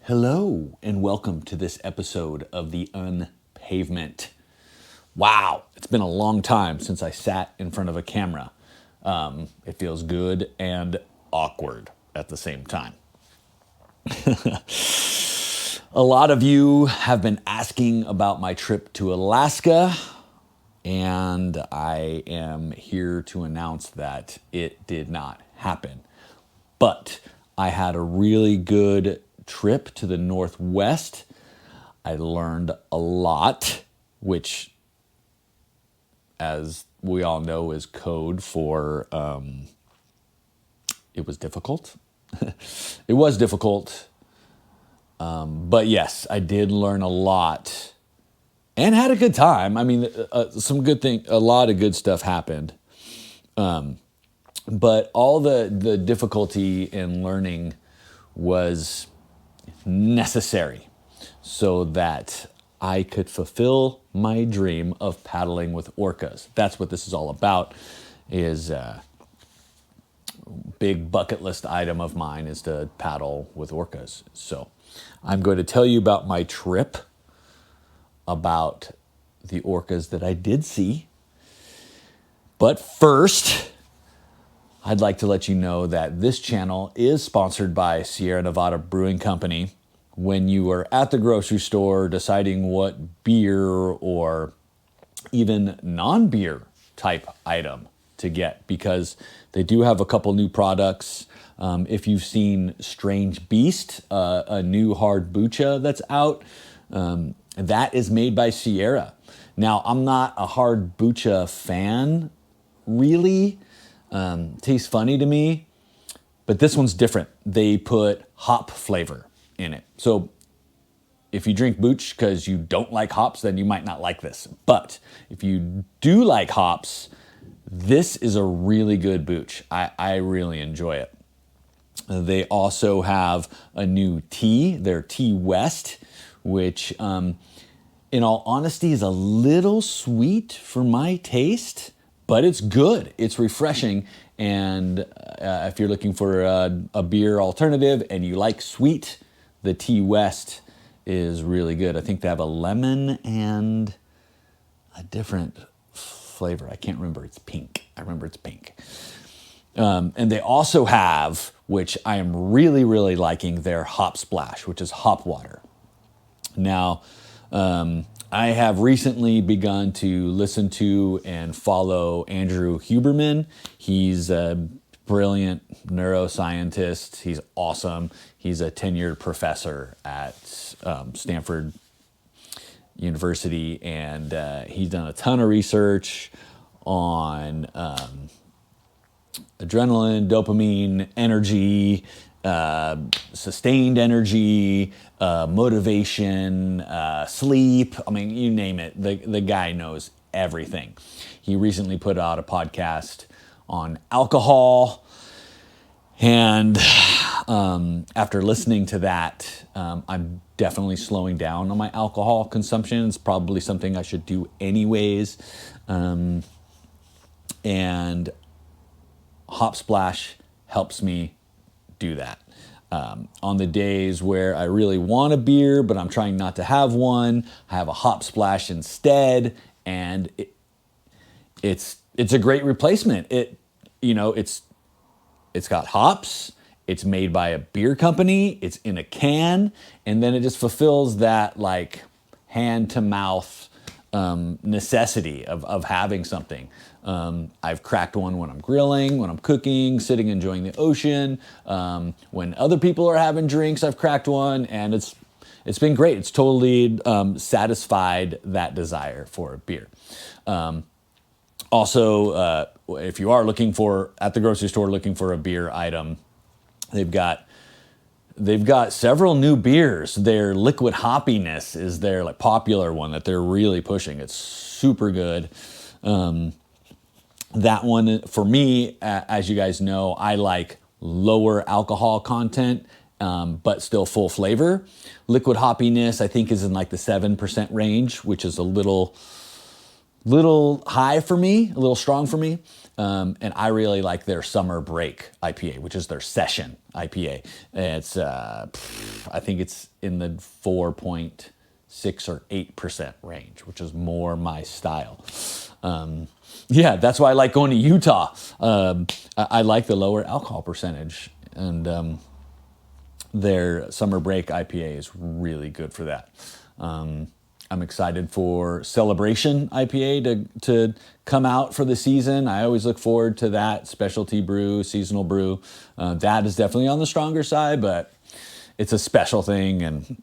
Hello, and welcome to this episode of the Unpavement. Wow, it's been a long time since I sat in front of a camera. It feels good and awkward at the same time. A lot of you have been asking about my trip to Alaska, and I am here to announce that it did not happen. But I had a really good trip to the Northwest. I learned a lot, which, as we all know, is code for it was difficult. It was difficult, but yes, I did learn a lot and had a good time. I mean, a lot of good stuff happened. But all the difficulty in learning was necessary so that I could fulfill my dream of paddling with orcas. That's what this is all about. Is a big bucket list item of mine is to paddle with orcas. So I'm going to tell you about my trip, about the orcas that I did see. But first, I'd like to let you know that this channel is sponsored by Sierra Nevada Brewing Company. When you are at the grocery store deciding what beer or even non-beer type item to get, because they do have a couple new products. If you've seen Strange Beast, a new hard bucha that's out, that is made by Sierra. Now, I'm not a hard bucha fan, really. Tastes funny to me, but this one's different. They put hop flavor in it. So if you drink booch because you don't like hops, then you might not like this. But if you do like hops, this is a really good booch. I really enjoy it. They also have a new tea, their Tea West, which in all honesty is a little sweet for my taste. But it's good. It's refreshing. And if you're looking for a beer alternative and you like sweet, the Tea West is really good. I think they have a lemon and a different flavor. I can't remember. It's pink. I remember it's pink. And they also have, which I am really, really liking, their Hop Splash, which is hop water. Now, I have recently begun to listen to and follow Andrew Huberman. He's a brilliant neuroscientist. He's awesome. He's a tenured professor at Stanford University, and he's done a ton of research on adrenaline, dopamine, energy, sustained energy, motivation, sleep. I mean, you name it. The guy knows everything. He recently put out a podcast on alcohol. And after listening to that, I'm definitely slowing down on my alcohol consumption. It's probably something I should do anyways. And Hop Splash helps me do that. On the days where I really want a beer, but I'm trying not to have one, I have a Hop Splash instead, and it's a great replacement. It's got hops, it's made by a beer company, it's in a can, and then it just fulfills that like hand to mouth necessity of having something. I've cracked one when I'm grilling, when I'm cooking, sitting enjoying the ocean. When other people are having drinks, I've cracked one, and it's been great. It's totally satisfied that desire for a beer. Also, if you are at the grocery store looking for a beer item, they've got several new beers. Their liquid hoppiness is their like popular one that they're really pushing. It's super good. That one, for me, as you guys know, I like lower alcohol content, but still full flavor. Liquid hoppiness, I think, is in like the 7% range, which is a little high for me, a little strong for me. And I really like their Summer Break IPA, which is their session IPA. It's, I think it's in the 4.6 or 8% range, which is more my style. Yeah, that's why I like going to Utah. I like the lower alcohol percentage, and their Summer Break IPA is really good for that. I'm excited for Celebration IPA to come out for the season. I always look forward to that specialty brew, seasonal brew. That is definitely on the stronger side, but it's a special thing, and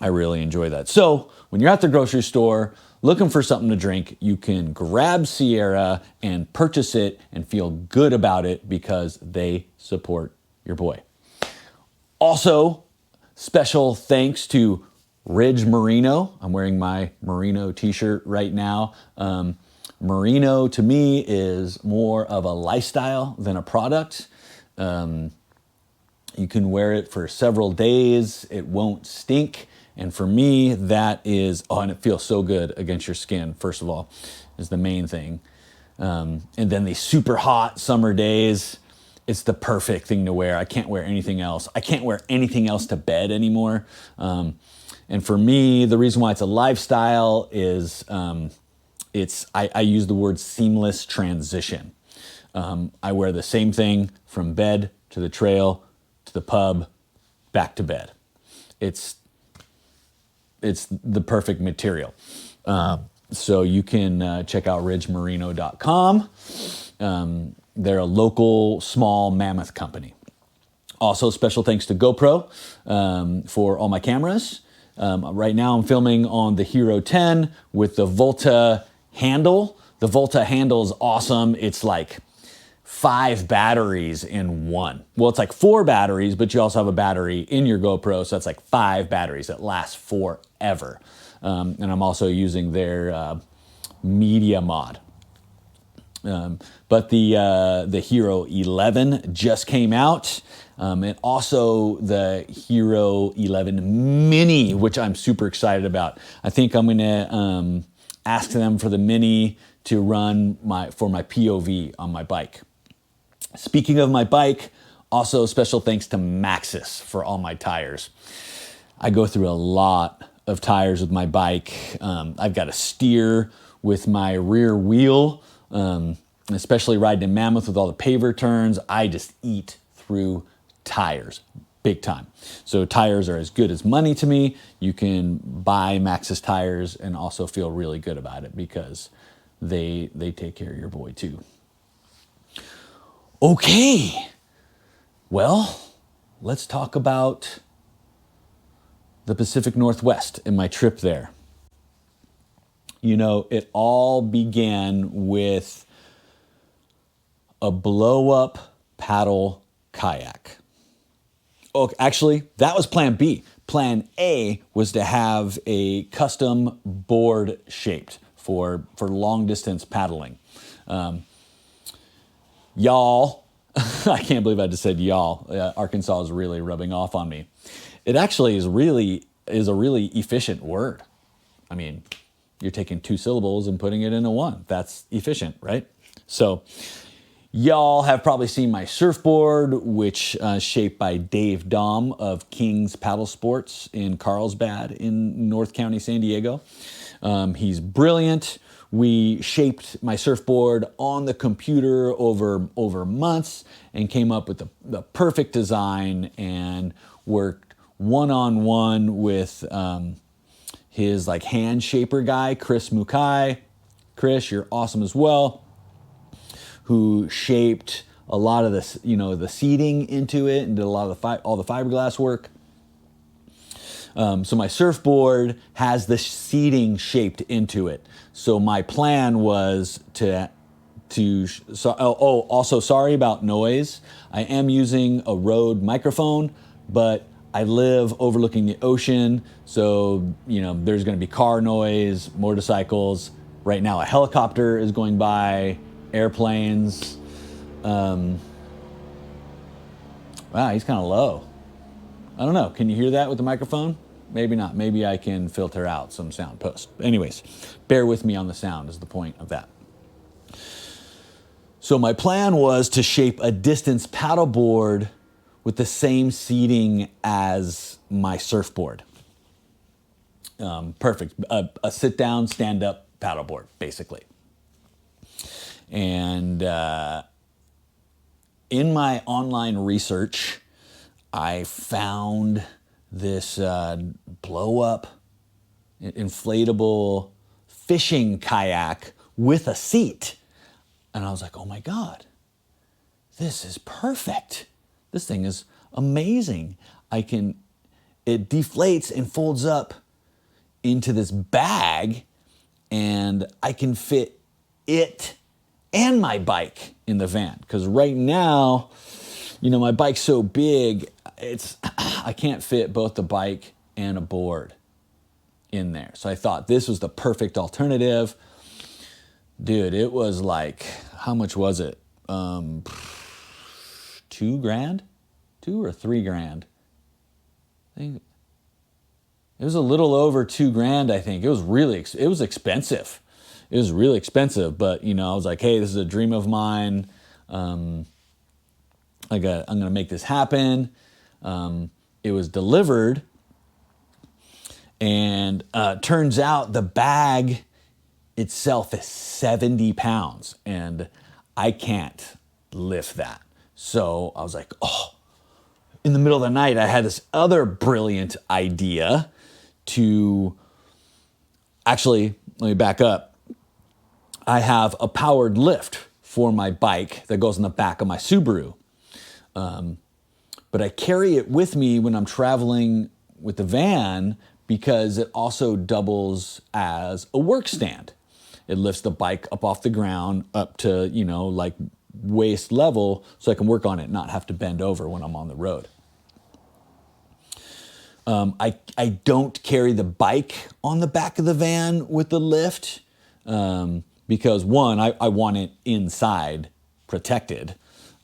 I really enjoy that. So when you're at the grocery store looking for something to drink, you can grab Sierra and purchase it and feel good about it because they support your boy. Also, special thanks to Ridge Merino. I'm wearing my Merino t-shirt right now. Merino to me is more of a lifestyle than a product. You can wear it for several days. It won't stink. And for me, that is, and it feels so good against your skin, first of all, is the main thing. And then the super hot summer days, it's the perfect thing to wear. I can't wear anything else. I can't wear anything else to bed anymore. And for me, the reason why it's a lifestyle is I use the word seamless transition. I wear the same thing from bed to the trail to the pub, back to bed. It's the perfect material. So you can check out ridgemerino.com. They're a local small mammoth company. Also, special thanks to GoPro for all my cameras. Right now I'm filming on the Hero 10 with the Volta handle. The Volta handle is awesome. It's like 5 batteries in one. Well, it's like 4 batteries, but you also have a battery in your GoPro, so that's like 5 batteries that last forever. And I'm also using their media mod. But the Hero 11 just came out. And also the Hero 11 Mini, which I'm super excited about. I think I'm gonna ask them for the Mini to run for my POV on my bike. Speaking of my bike, also special thanks to Maxxis for all my tires. I go through a lot of tires with my bike. I've got a steer with my rear wheel, especially riding in Mammoth with all the paver turns. I just eat through tires big time. So tires are as good as money to me. You can buy Maxxis tires and also feel really good about it because they take care of your boy too. Okay, well, let's talk about the Pacific Northwest and my trip there. You know, it all began with a blow-up paddle kayak. Oh, actually, that was plan B. Plan A was to have a custom board shaped for long distance paddling. Y'all, I can't believe I just said y'all. Arkansas is really rubbing off on me. It actually is a really efficient word. I mean, you're taking 2 syllables and putting it into one. That's efficient, right? So y'all have probably seen my surfboard, which is shaped by Dave Dahm of King's Paddle Sports in Carlsbad in North County, San Diego. He's brilliant. We shaped my surfboard on the computer over months and came up with the perfect design and worked one-on-one with his like hand shaper guy, Chris Mukai. Chris, you're awesome as well. Who shaped a lot of this, the seating into it and did a lot of all the fiberglass work. So my surfboard has the seating shaped into it. So my plan was also sorry about noise. I am using a Rode microphone, but I live overlooking the ocean. So, there's going to be car noise, motorcycles. Right now, a helicopter is going by, airplanes. Wow, he's kind of low. I don't know. Can you hear that with the microphone? Maybe not. Maybe I can filter out some sound post. Anyways, bear with me on the sound is the point of that. So my plan was to shape a distance paddleboard with the same seating as my surfboard. Perfect. A sit-down, stand-up paddleboard, basically. And in my online research, I found this blow-up inflatable fishing kayak with a seat. And I was like, oh my God, this is perfect. This thing is amazing. It deflates and folds up into this bag, and I can fit it and my bike in the van. Because right now, my bike's so big, I can't fit both the bike and a board in there. So I thought this was the perfect alternative. Dude, it was like, how much was it? $2,000? $2 or $3,000? I think it was a little over $2,000, I think. It was expensive. It was really expensive, but I was like, hey, this is a dream of mine. I'm gonna make this happen. It was delivered, and turns out the bag itself is 70 pounds, and I can't lift that. So I was like, oh, in the middle of the night, I had this other brilliant idea to actually, let me back up. I have a powered lift for my bike that goes in the back of my Subaru. But I carry it with me when I'm traveling with the van because it also doubles as a work stand. It lifts the bike up off the ground up to, like waist level so I can work on it, not have to bend over when I'm on the road. I don't carry the bike on the back of the van with the lift because one, I want it inside protected.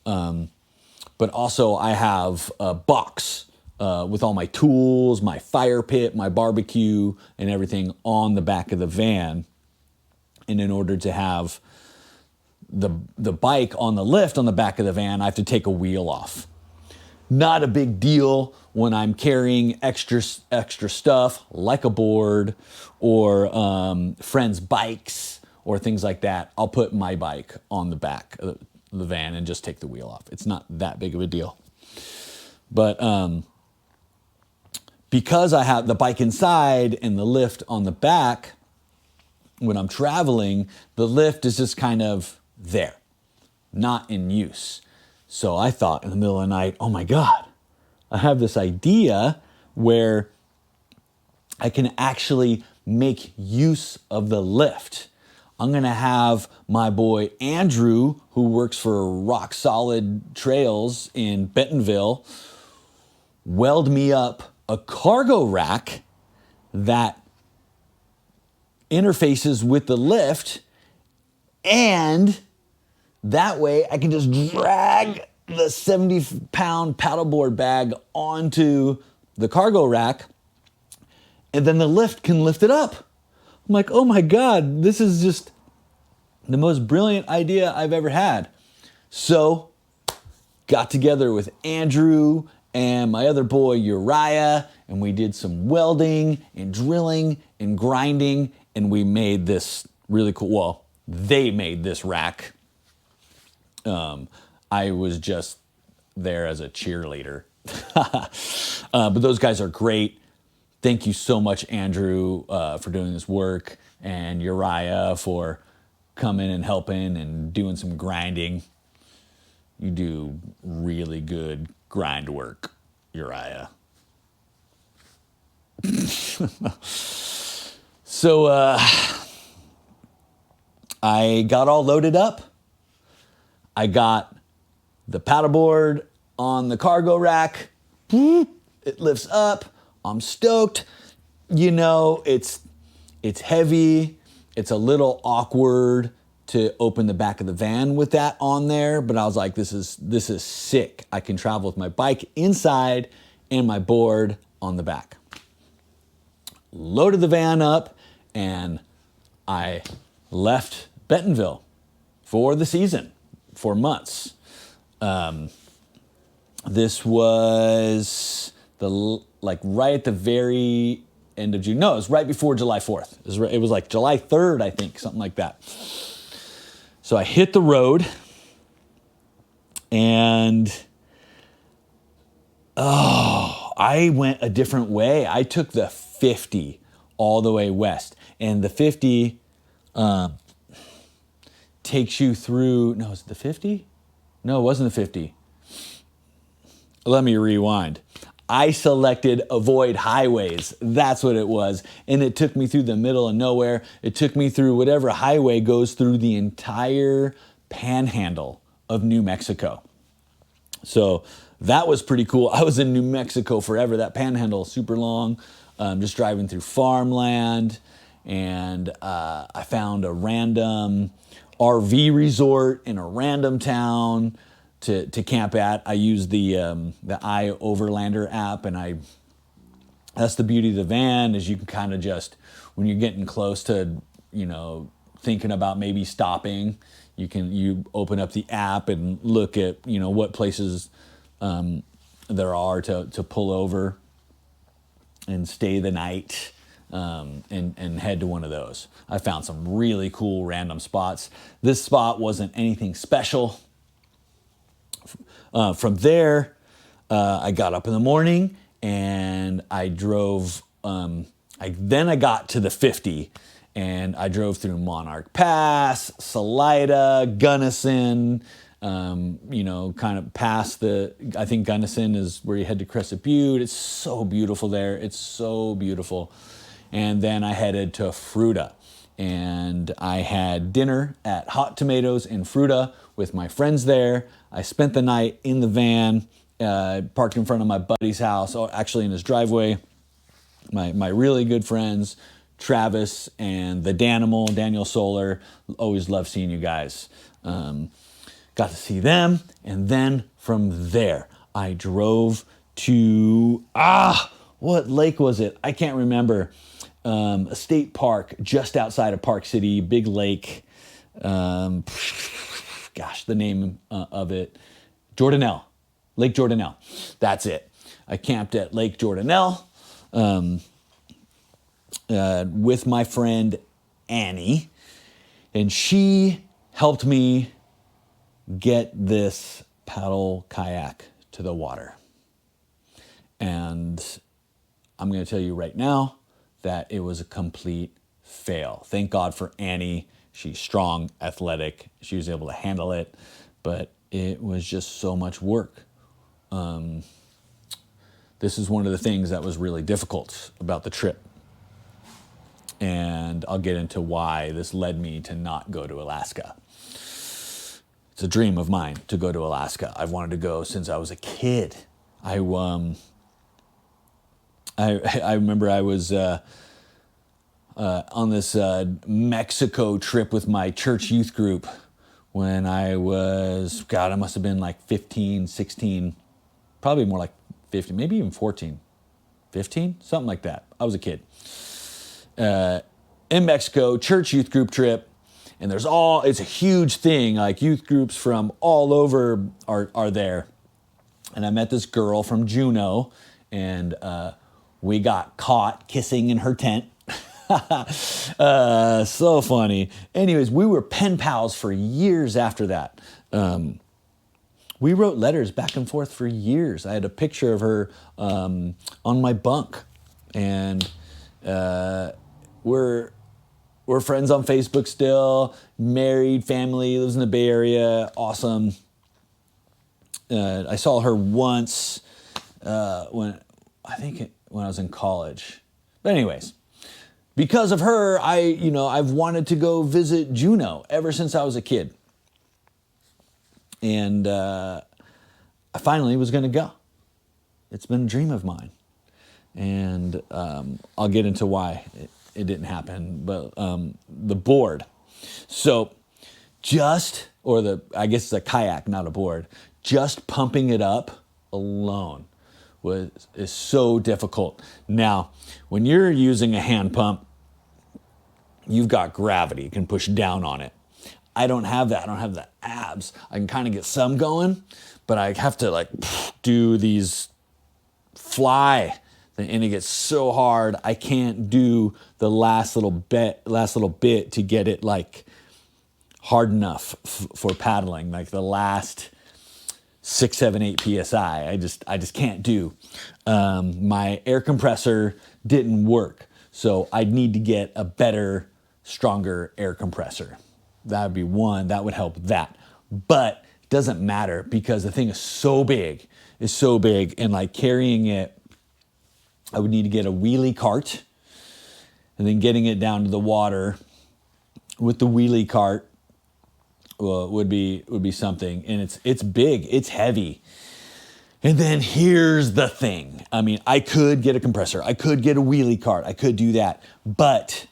But also I have a box with all my tools, my fire pit, my barbecue, and everything on the back of the van. And in order to have the bike on the lift on the back of the van, I have to take a wheel off. Not a big deal when I'm carrying extra stuff like a board or friends' bikes or things like that. I'll put my bike on the back of the van and just take the wheel off. It's not that big of a deal. But because I have the bike inside and the lift on the back, when I'm traveling, the lift is just kind of there, not in use. So I thought in the middle of the night, oh my God, I have this idea where I can actually make use of the lift. I'm going to have my boy Andrew, who works for Rock Solid Trails in Bentonville, weld me up a cargo rack that interfaces with the lift, and that way I can just drag the 70-pound paddleboard bag onto the cargo rack, and then the lift can lift it up. I'm like, oh my God, this is just the most brilliant idea I've ever had. So, got together with Andrew and my other boy Uriah, and we did some welding and drilling and grinding, and we made this really cool, well, they made this rack. I was just there as a cheerleader. But those guys are great. Thank you so much, Andrew, for doing this work, and Uriah for coming and helping and doing some grinding. You do really good grind work, Uriah. So I got all loaded up. I got the paddleboard on the cargo rack. It lifts up. I'm stoked. It's heavy. It's a little awkward to open the back of the van with that on there, but I was like, this is sick. I can travel with my bike inside and my board on the back. Loaded the van up, and I left Bentonville for the season. for months. This was right at the very end of June. No, it was right before July 4th. It was like July 3rd, I think, something like that. So I hit the road, and I went a different way. I took the 50 all the way west, and the 50 takes you through. No, is it the 50? No, it wasn't the 50. Let me rewind. I selected avoid highways. That's what it was. And it took me through the middle of nowhere. It took me through whatever highway goes through the entire panhandle of New Mexico. So that was pretty cool. I was in New Mexico forever. That panhandle is super long, just driving through farmland. And I found a random RV resort in a random town to camp at. I used the iOverlander app, and that's the beauty of the van, is you can kind of just, when you're getting close to, thinking about maybe stopping, you open up the app and look at, what places there are to pull over and stay the night, and head to one of those. I found some really cool random spots. This spot wasn't anything special. From there, I got up in the morning and I drove. I got to the 50, and I drove through Monarch Pass, Salida, Gunnison. Kind of past I think Gunnison is where you head to Crescent Butte. It's so beautiful there. It's so beautiful. And then I headed to Fruta, and I had dinner at Hot Tomatoes in Fruta with my friends there. I spent the night in the van, parked in front of my buddy's house, actually in his driveway. My really good friends, Travis and the Danimal, Daniel Solar. Always love seeing you guys. Got to see them, and then from there, I drove to, what lake was it? I can't remember. A state park just outside of Park City, big lake. The name of it, Jordanelle, Lake Jordanelle. That's it. I camped at Lake Jordanelle with my friend Annie, and she helped me get this paddle kayak to the water. And I'm going to tell you right now that it was a complete fail. Thank God for Annie. She's strong, athletic. She was able to handle it, but it was just so much work. This is one of the things that was really difficult about the trip. And I'll get into why this led me to not go to Alaska. It's a dream of mine to go to Alaska. I've wanted to go since I was a kid. I remember I was on this Mexico trip with my church youth group when I was, I must have been like 15, 16, probably more like 15, maybe even 14, 15, something like that. I was a kid. In Mexico, church youth group trip. And it's a huge thing, like youth groups from all over are there. And I met this girl from Juneau, and we got caught kissing in her tent. So funny. Anyways, we were pen pals for years after that. We wrote letters back and forth for years. I had a picture of her on my bunk, and we're friends on Facebook still. Married, family, lives in the Bay Area. Awesome. I saw her once when I was in college. But anyways, because of her, I've wanted to go visit Juneau ever since I was a kid. And I finally was going to go. It's been a dream of mine. And I'll get into why it didn't happen. But the board. So I guess it's a kayak, not a board. Just pumping it up alone is so difficult. Now, when you're using a hand pump, you've got gravity. You can push down on it. I don't have that. I don't have the abs. I can kind of get some going, but I have to like do these fly, and it gets so hard. I can't do the last little bit to get it like hard enough for paddling, like the last 6, 7, 8 psi. I just can't do. My air compressor didn't work, so I'd need to get a better, stronger air compressor. That would be one. That would help that. But it doesn't matter because the thing is so big. And like carrying it, I would need to get a wheelie cart, and then getting it down to the water with the wheelie cart would be something. And it's big, it's heavy. And then here's the thing. I mean, I could get a compressor, I could get a wheelie cart, I could do that, but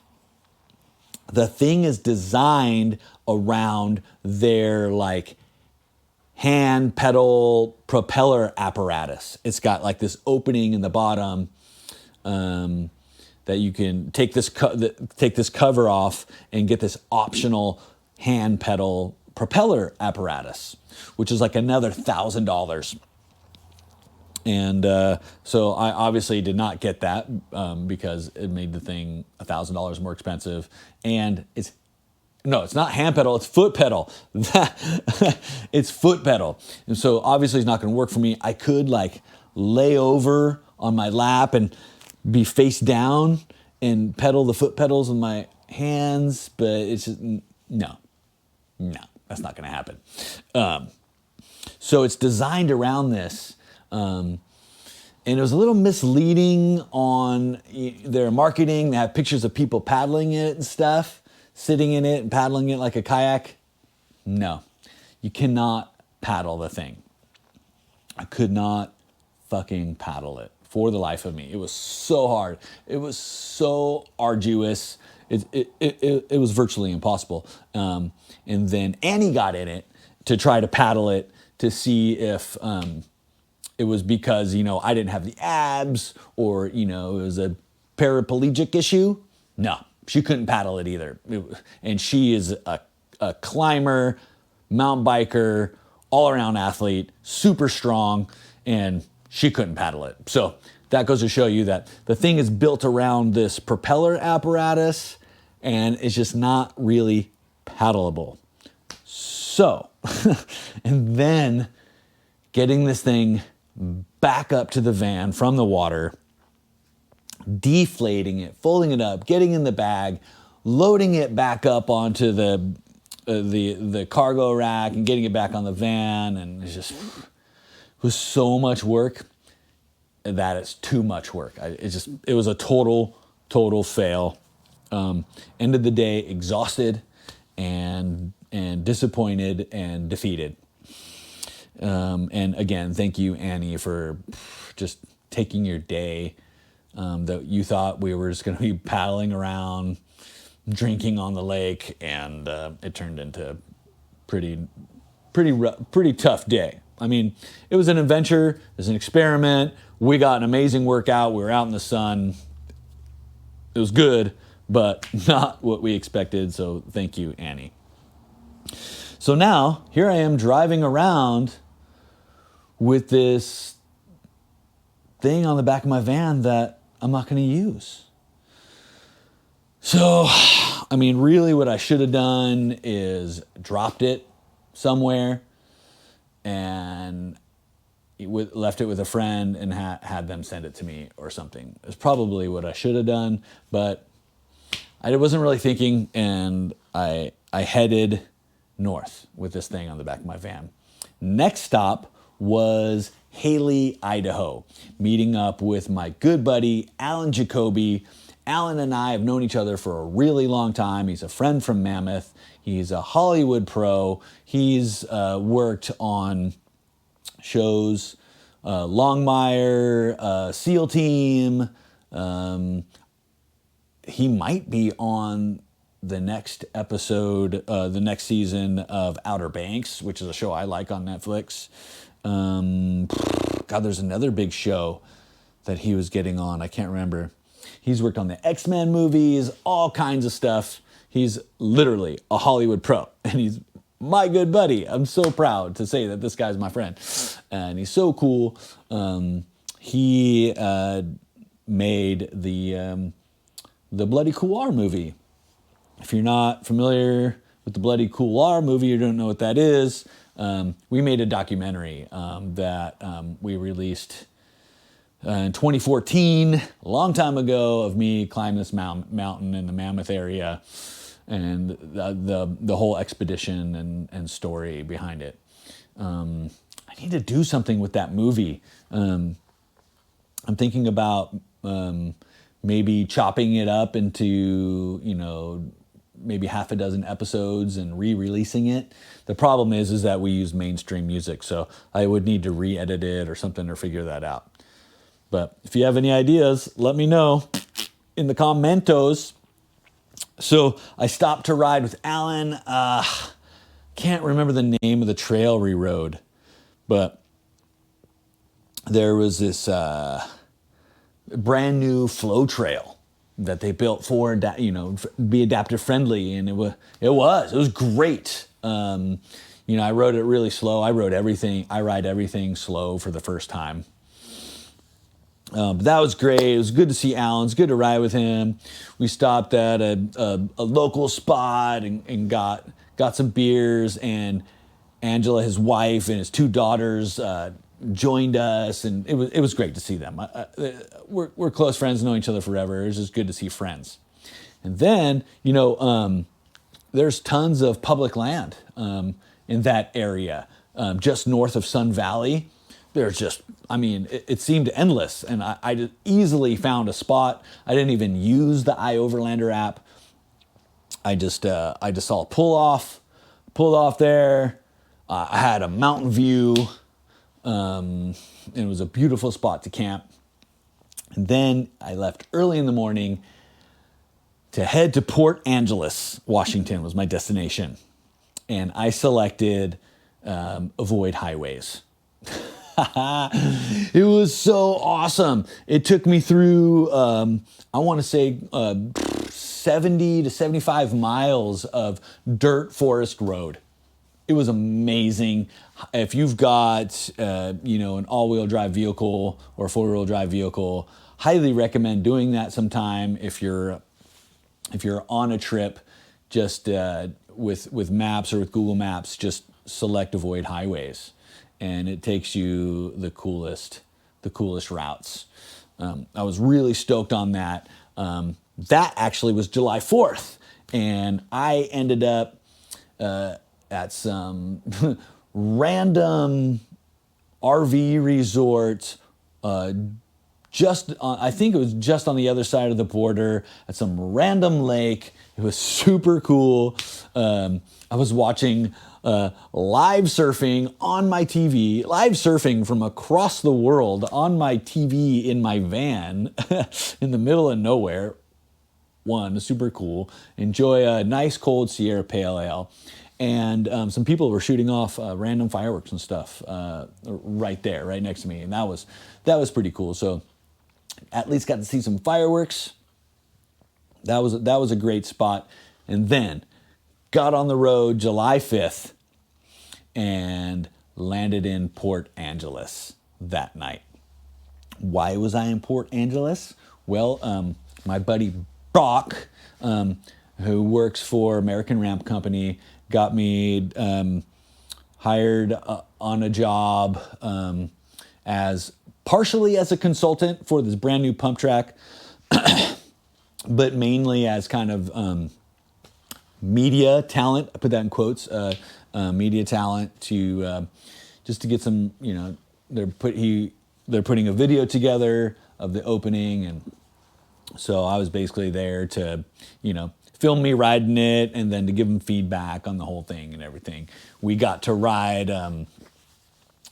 the thing is designed around their like hand pedal propeller apparatus. It's got like this opening in the bottom that you can take this cover off and get this optional hand pedal propeller apparatus, which is like another $1,000. And so I obviously did not get that because it made the thing $1,000 more expensive. And it's not hand pedal, it's foot pedal. It's foot pedal. And so obviously it's not going to work for me. I could like lay over on my lap and be face down and pedal the foot pedals with my hands, but it's just, no, that's not going to happen. So it's designed around this. And it was a little misleading on their marketing. They have pictures of people paddling it and stuff, sitting in it and paddling it like a kayak. No, you cannot paddle the thing. I could not fucking paddle it for the life of me. It was so hard. It was so arduous. It was virtually impossible. And then Annie got in it to try to paddle it to see if it was because, I didn't have the abs or, it was a paraplegic issue. No, she couldn't paddle it either. And she is a climber, mountain biker, all-around athlete, super strong, and she couldn't paddle it. So that goes to show you that the thing is built around this propeller apparatus, and it's just not really paddleable. So, and then getting this thing back up to the van from the water, deflating it, folding it up, getting in the bag, loading it back up onto the cargo rack and getting it back on the van, and it was so much work that it's too much work. It was a total fail. End of the day, exhausted and disappointed and defeated. And again, thank you, Annie, for just taking your day that you thought we were just going to be paddling around, drinking on the lake, and it turned into a pretty tough day. I mean, it was an adventure, it was an experiment. We got an amazing workout. We were out in the sun. It was good, but not what we expected. So thank you, Annie. So now here I am driving around with this thing on the back of my van that I'm not going to use. So, I mean, really what I should have done is dropped it somewhere and left it with a friend and had them send it to me or something. It's probably what I should have done, but I wasn't really thinking, and I headed north with this thing on the back of my van. Next stop was Haley, Idaho, meeting up with my good buddy, Alan Jacoby. Alan and I have known each other for a really long time. He's a friend from Mammoth. He's a Hollywood pro. He's worked on shows, Longmire, SEAL Team. He might be on the next episode, the next season of Outer Banks, which is a show I like on Netflix. God, there's another big show that he was getting on. I can't remember. He's worked on the X-Men movies, all kinds of stuff. He's literally a Hollywood pro, and he's my good buddy. I'm so proud to say that this guy's my friend, and he's so cool. He made the Bloody Couloir movie. If you're not familiar with the Bloody Couloir movie, you don't know what that is. We made a documentary that we released in 2014, a long time ago, of me climbing this mountain in the Mammoth area, and the whole expedition and story behind it. I need to do something with that movie. I'm thinking about maybe chopping it up into, maybe half a dozen episodes and re-releasing it. The problem is that we use mainstream music, so I would need to re-edit it or something or figure that out. But if you have any ideas, let me know in the commentos. So I stopped to ride with Alan. Can't remember the name of the trail we rode, but there was this brand new flow trail that they built for, be adaptive friendly, and it was great. I rode it really slow. I ride everything slow for the first time. But that was great. It was good to see Alan. It's good to ride with him. We stopped at a local spot and got some beers, and Angela, his wife, and his two daughters joined us, and it was great to see them. We're close friends, know each other forever. It was just good to see friends. And then, there's tons of public land in that area, just north of Sun Valley. There's just, it seemed endless, and I just easily found a spot. I didn't even use the iOverlander app. I just saw a pulled off there. I had a mountain view. And it was a beautiful spot to camp. And then I left early in the morning to head to Port Angeles, Washington was my destination. And I selected avoid highways. It was so awesome. It took me through, I want to say 70 to 75 miles of dirt forest road. It was amazing. If you've got, an all-wheel drive vehicle or a four-wheel drive vehicle, highly recommend doing that sometime. If you're on a trip, just with maps or with Google Maps, just select avoid highways, and it takes you the coolest routes. I was really stoked on that. That actually was July 4th, and I ended up at some random RV resort, I think it was just on the other side of the border at some random lake. It was super cool. I was watching live surfing on my TV, live surfing from across the world on my TV in my van in the middle of nowhere. Super cool. Enjoy a nice cold Sierra Pale Ale. And some people were shooting off random fireworks and stuff right next to me, and that was pretty cool. So at least got to see some fireworks. That was a great spot. And then got on the road July 5th and landed in Port Angeles that night. Why was I in Port Angeles? Well, my buddy Brock, who works for American Ramp Company, got me hired on a job partially as a consultant for this brand new pump track, but mainly as kind of media talent. I put that in quotes. Media talent to just to get some. They're putting a video together of the opening, and so I was basically there to film me riding it, and then to give them feedback on the whole thing and everything. We got to ride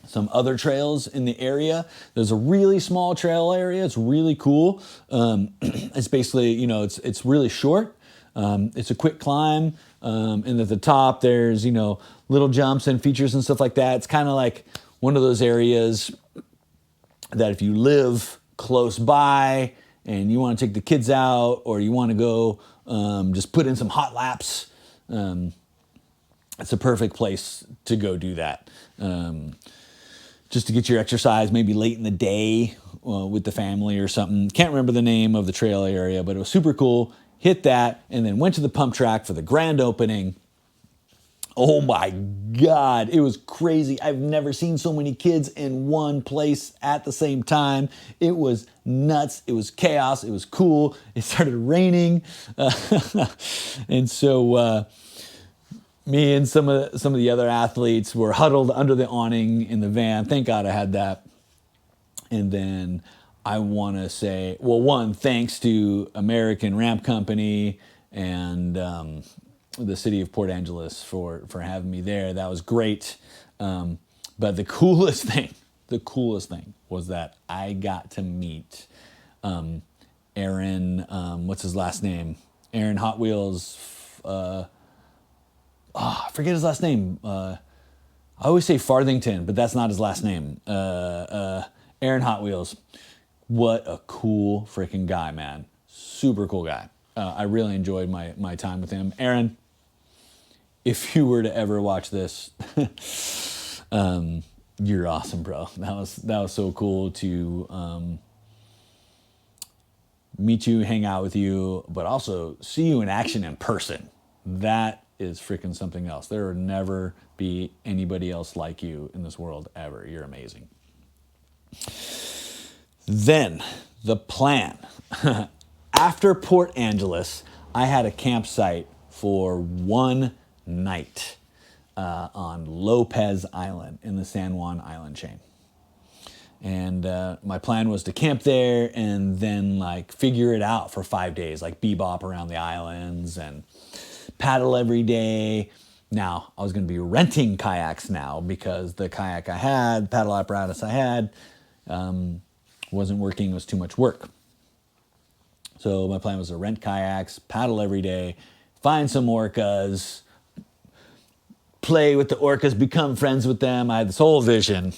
some other trails in the area. There's a really small trail area. It's really cool. It's basically, it's really short. It's a quick climb. And at the top, there's, little jumps and features and stuff like that. It's kind of like one of those areas that if you live close by and you want to take the kids out, or you want to go Just put in some hot laps. It's a perfect place to go do that. Just to get your exercise, maybe late in the day with the family or something. Can't remember the name of the trail area, but it was super cool. Hit that, and then went to the pump track for the grand opening. Oh my God, it was crazy. I've never seen so many kids in one place at the same time. It was nuts. It was chaos. It was cool. It started raining. And so me and some of the other athletes were huddled under the awning in the van. Thank God I had that. And then I want to say, well, one, thanks to American Ramp Company and the city of Port Angeles for having me there. That was great. But the coolest thing was that I got to meet Aaron, what's his last name? Aaron Hot Wheels. I forget his last name. I always say Farthington, but that's not his last name. Aaron Hot Wheels. What a cool freaking guy, man. Super cool guy. I really enjoyed my time with him. Aaron, if you were to ever watch this, you're awesome, bro. That was so cool to meet you, hang out with you, but also see you in action in person. That is freaking something else. There will never be anybody else like you in this world ever. You're amazing. Then the plan. After Port Angeles, I had a campsite for one night on Lopez Island in the San Juan Island chain. And my plan was to camp there and then like figure it out for 5 days, like bebop around the islands and paddle every day. Now, I was going to be renting kayaks now because the kayak I had, paddle apparatus I had, wasn't working. It was too much work. So my plan was to rent kayaks, paddle every day, find some orcas, play with the orcas, become friends with them. I had this whole vision.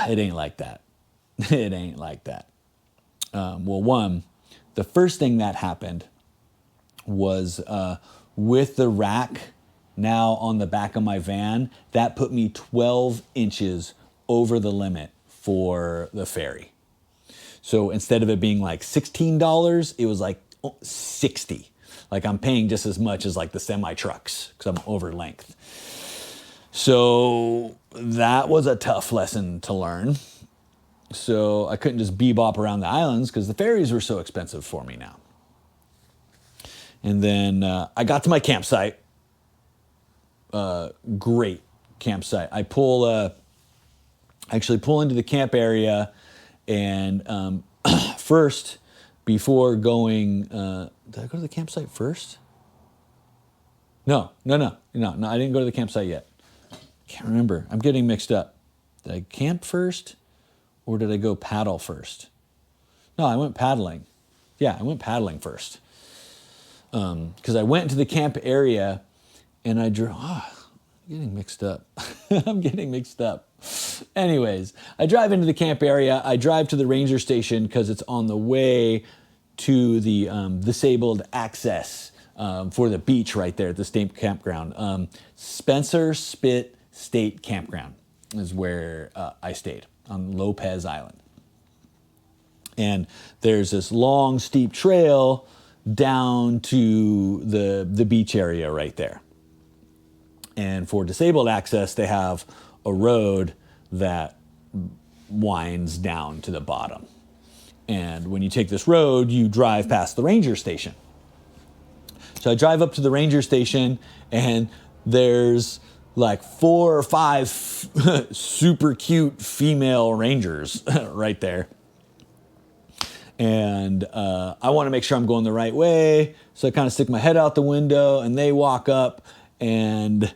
It ain't like that. It ain't like that. Well, one, the first thing that happened was with the rack now on the back of my van, that put me 12 inches over the limit for the ferry. So instead of it being like $16, it was like $60. Like I'm paying just as much as like the semi trucks because I'm over length. So that was a tough lesson to learn. So I couldn't just bebop around the islands because the ferries were so expensive for me now. And then I got to my campsite. Great campsite. I actually pull into the camp area, and first, before going, did I go to the campsite first? No, I didn't go to the campsite yet. Can't remember. I'm getting mixed up. Did I camp first, or did I go paddle first? No, I went paddling. Yeah, I went paddling first. Because I went to the camp area and I drove. I'm getting mixed up. I'm getting mixed up. Anyways, I drive into the camp area. I drive to the ranger station because it's on the way to the disabled access for the beach right there at the state campground. Spencer Spit State Campground is where I stayed on Lopez Island. And there's this long, steep trail down to the beach area right there. And for disabled access, they have a road that winds down to the bottom. And when you take this road, you drive past the ranger station. So I drive up to the ranger station, and there's like 4 or 5 super cute female rangers right there. And I want to make sure I'm going the right way. So I kind of stick my head out the window, and they walk up, and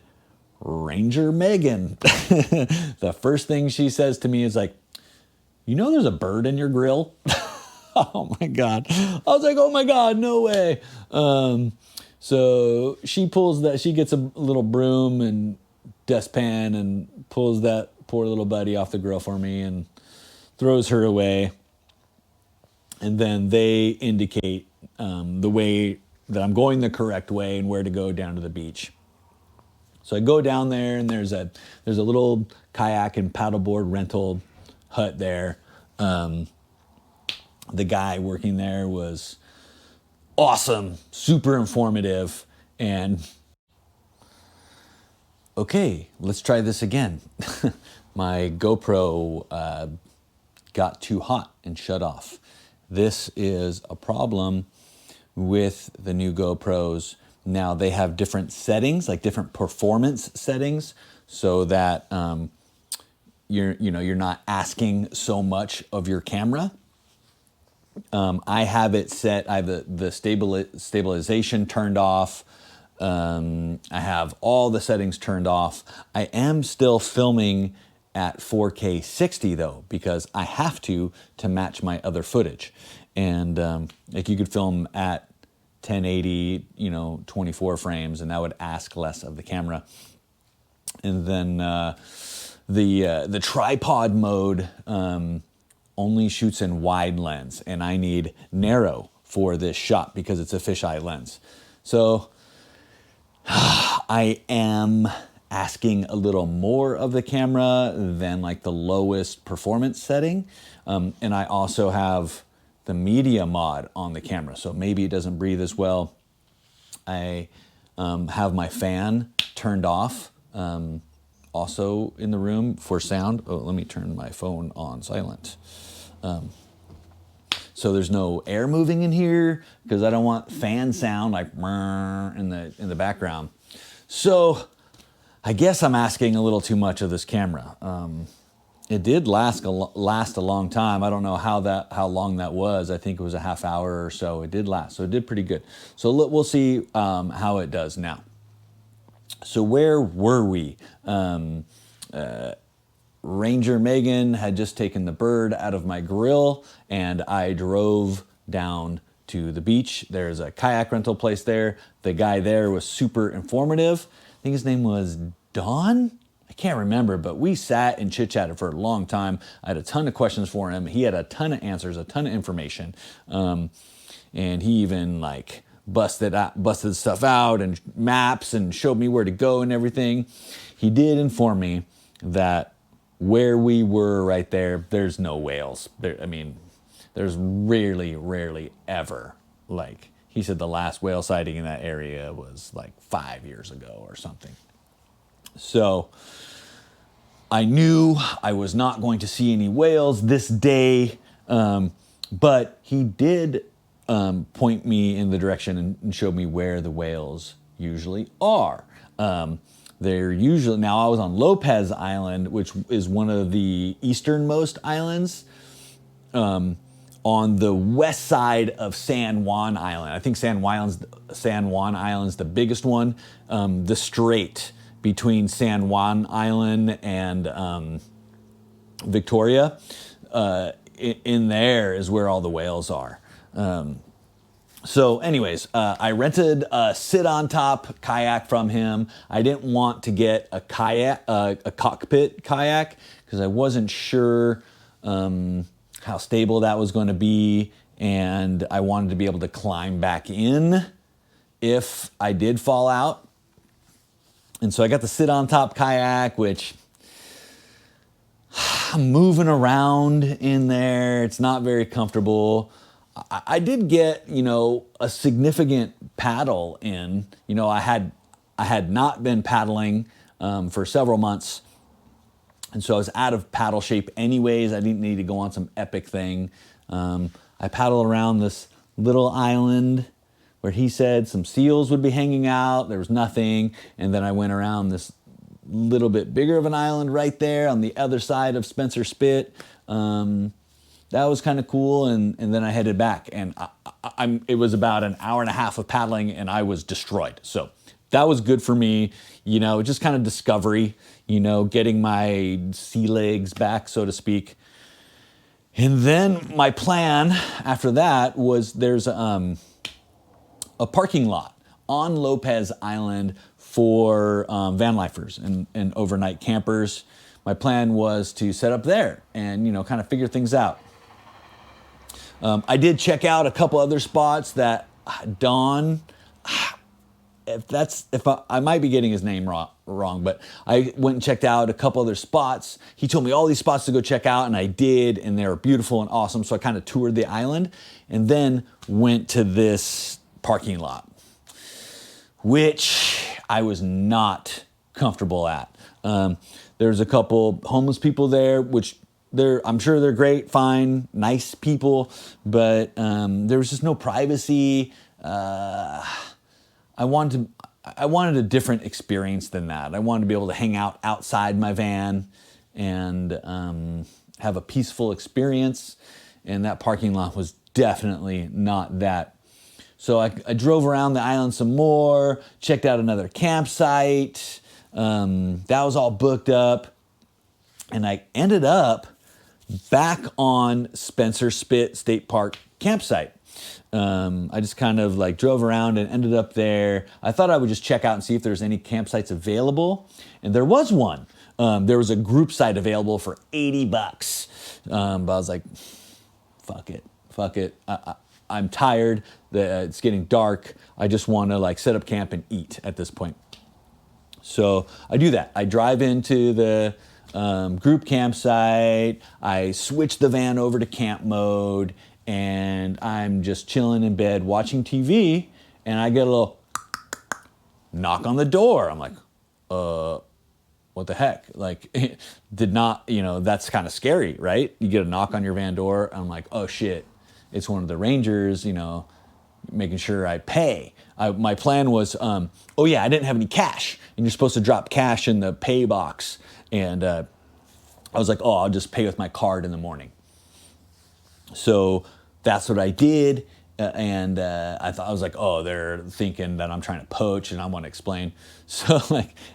Ranger Megan, the first thing she says to me is like, "You know there's a bird in your grill?" Oh my God. I was like, oh my God, no way. So she gets a little broom and dustpan and pulls that poor little buddy off the grill for me and throws her away. and then they indicate the way that I'm going the correct way and where to go down to the beach. So I go down there, and there's a little kayak and paddleboard rental hut there. The guy working there was awesome, super informative, and okay, let's try this again. My GoPro got too hot and shut off. This is a problem with the new GoPros. Now they have different settings, like different performance settings, so that you're not asking so much of your camera. I have it set. I have the stabilization turned off. I have all the settings turned off. I am still filming at 4K 60 though, because I have to match my other footage. And like you could film at 1080, 24 frames, and that would ask less of the camera. And then the tripod mode only shoots in wide lens, and I need narrow for this shot because it's a fisheye lens. So I am asking a little more of the camera than like the lowest performance setting. And I also have the media mod on the camera, so maybe it doesn't breathe as well. I have my fan turned off also in the room for sound. Oh, let me turn my phone on silent. So there's no air moving in here because I don't want fan sound like in the background. So I guess I'm asking a little too much of this camera. It did last a long time. I don't know how long that was. I think it was a half hour or so. It did last, so it did pretty good. So we'll see how it does now. So where were we? Ranger Megan had just taken the bird out of my grill, and I drove down to the beach. There's a kayak rental place there. The guy there was super informative. I think his name was Don? I can't remember, but we sat and chit-chatted for a long time. I had a ton of questions for him. He had a ton of answers, a ton of information. And he even like busted stuff out and maps and showed me where to go and everything. He did inform me that where we were right there, there's no whales. There's rarely ever. Like, he said the last whale sighting in that area was like 5 years ago or something. So I knew I was not going to see any whales this day, but he did point me in the direction and show me where the whales usually are. They're usually, now I was on Lopez Island, which is one of the easternmost islands, on the west side of San Juan Island. I think San Juan Island's the biggest one. The strait between San Juan Island and Victoria, in there is where all the whales are. So anyways, I rented a sit-on-top kayak from him. I didn't want to get a cockpit kayak because I wasn't sure how stable that was going to be, and I wanted to be able to climb back in if I did fall out. And so I got the sit-on-top kayak, which I'm moving around in there. It's not very comfortable. I did get, a significant paddle in. I had not been paddling for several months, and so I was out of paddle shape anyways. I didn't need to go on some epic thing. I paddled around this little island where he said some seals would be hanging out. There was nothing. And then I went around this little bit bigger of an island right there on the other side of Spencer Spit. That was kind of cool, and then I headed back, and it was about an hour and a half of paddling, and I was destroyed. So that was good for me, just kind of discovery, getting my sea legs back, so to speak. And then my plan after that was there's a parking lot on Lopez Island for van lifers and overnight campers. My plan was to set up there and, kind of figure things out. I did check out a couple other spots that Don, I might be getting his name wrong, but I went and checked out a couple other spots. He told me all these spots to go check out, and I did, and they were beautiful and awesome. So I kind of toured the island and then went to this parking lot, which I was not comfortable at. There's a couple homeless people there, which I'm sure they're great, fine, nice people, but there was just no privacy. I wanted a different experience than that. I wanted to be able to hang out outside my van and have a peaceful experience, and that parking lot was definitely not that. So I drove around the island some more, checked out another campsite. That was all booked up, and I ended up back on Spencer Spit State Park campsite. I just kind of like drove around and ended up there. I thought I would just check out and see if there's any campsites available, and there was one. There was a group site available for $80, but I was like, fuck it. I'm tired. It's getting dark. I just want to like set up camp and eat at this point. So I do that. I drive into the group campsite. I switch the van over to camp mode, and I'm just chilling in bed watching TV, and I get a little knock on the door. I'm like, what the heck? Like, that's kind of scary, right? You get a knock on your van door. I'm like, oh shit, it's one of the Rangers, making sure I pay. My plan was, I didn't have any cash, and you're supposed to drop cash in the pay box. And I was like, I'll just pay with my card in the morning. So that's what I did. And I was like, they're thinking that I'm trying to poach and I want to explain. So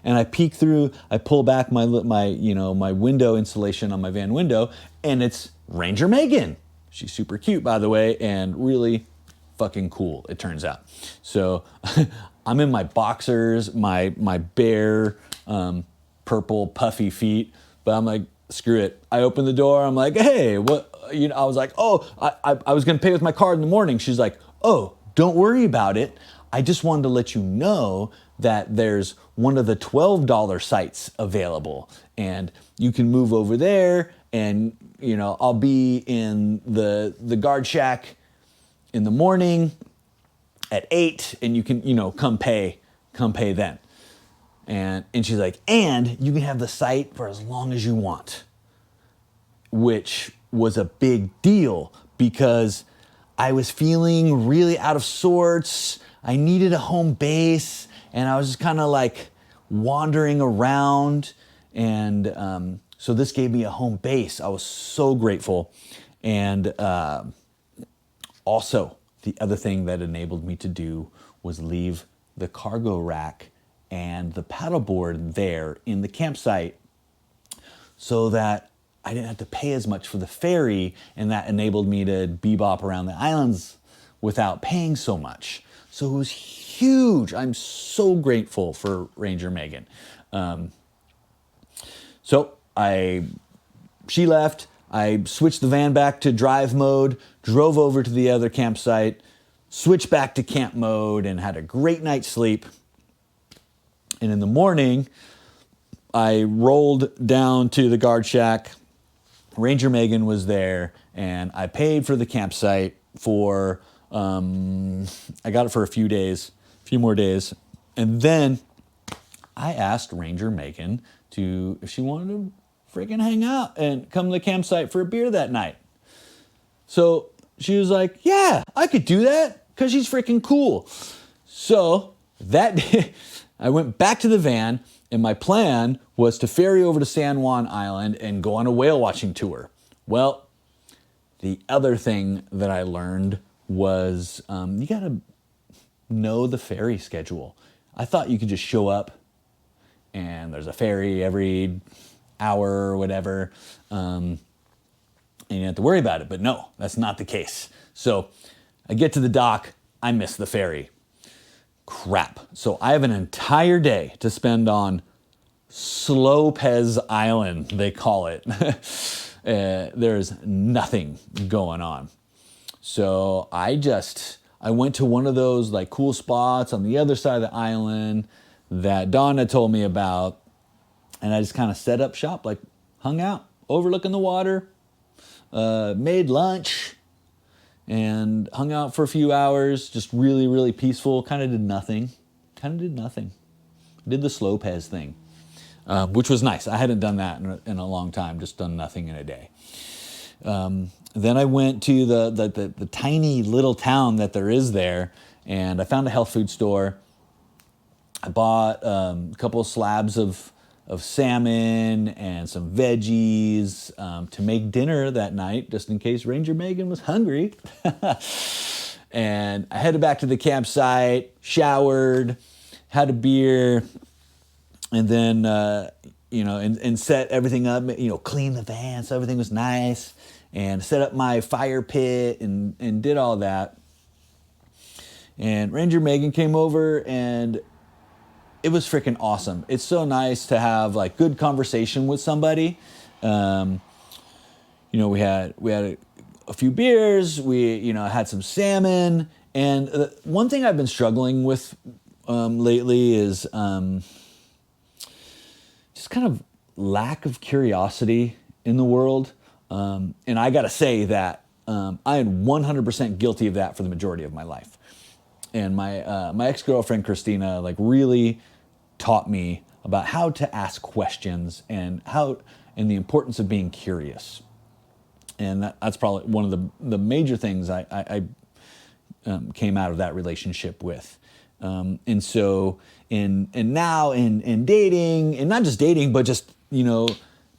and I peek through, I pull back my window insulation on my van window, and it's Ranger Megan. She's super cute, by the way, and really fucking cool, it turns out. So I'm in my boxers, my bare purple puffy feet, but I'm like, screw it. I open the door. I'm like, hey, what? I was like, I was going to pay with my card in the morning. She's like, don't worry about it. I just wanted to let you know that there's one of the $12 sites available, and you can move over there, and I'll be in the guard shack in the morning at 8, and you can come pay then. And she's like, and you can have the site for as long as you want, which was a big deal because I was feeling really out of sorts. I needed a home base, and I was just kind of like wandering around. And so this gave me a home base. I was so grateful. And also, the other thing that enabled me to do was leave the cargo rack and the paddleboard there in the campsite so that I didn't have to pay as much for the ferry, and that enabled me to bebop around the islands without paying so much. So it was huge. I'm so grateful for Ranger Megan. She left. I switched the van back to drive mode, drove over to the other campsite, switched back to camp mode, and had a great night's sleep. And in the morning, I rolled down to the guard shack. Ranger Megan was there, and I paid for the campsite for, I got it for a few more days. And then I asked Ranger Megan if she wanted to freaking hang out and come to the campsite for a beer that night. So she was like, yeah, I could do that because she's freaking cool. So that day, I went back to the van, and my plan was to ferry over to San Juan Island and go on a whale watching tour. Well, the other thing that I learned was you got to know the ferry schedule. I thought you could just show up and there's a ferry every hour or whatever, and you don't have to worry about it. But no, that's not the case. So I get to the dock, I miss the ferry. Crap. So I have an entire day to spend on Slopez Island, they call it. There's nothing going on. So I went to one of those like cool spots on the other side of the island that Donna told me about, and I just kind of set up shop, like hung out, overlooking the water, made lunch, and hung out for a few hours. Just really, really peaceful. Kind of did nothing. Did the slow pez thing, which was nice. I hadn't done that in a long time. Just done nothing in a day. Then I went to the tiny little town that there is there, and I found a health food store. I bought a couple of slabs of salmon and some veggies to make dinner that night, just in case Ranger Megan was hungry. And I headed back to the campsite, showered, had a beer, and then and set everything up. Cleaned the van so everything was nice, and set up my fire pit and did all that. And Ranger Megan came over, and it was freaking awesome. It's so nice to have like good conversation with somebody. We had a few beers. We had some salmon, and one thing I've been struggling with lately is just kind of lack of curiosity in the world. And I got to say that I am 100% guilty of that for the majority of my life. And my ex-girlfriend Christina like really taught me about how to ask questions and the importance of being curious. And that's probably one of the major things I came out of that relationship with. And so now in dating, and not just dating, but just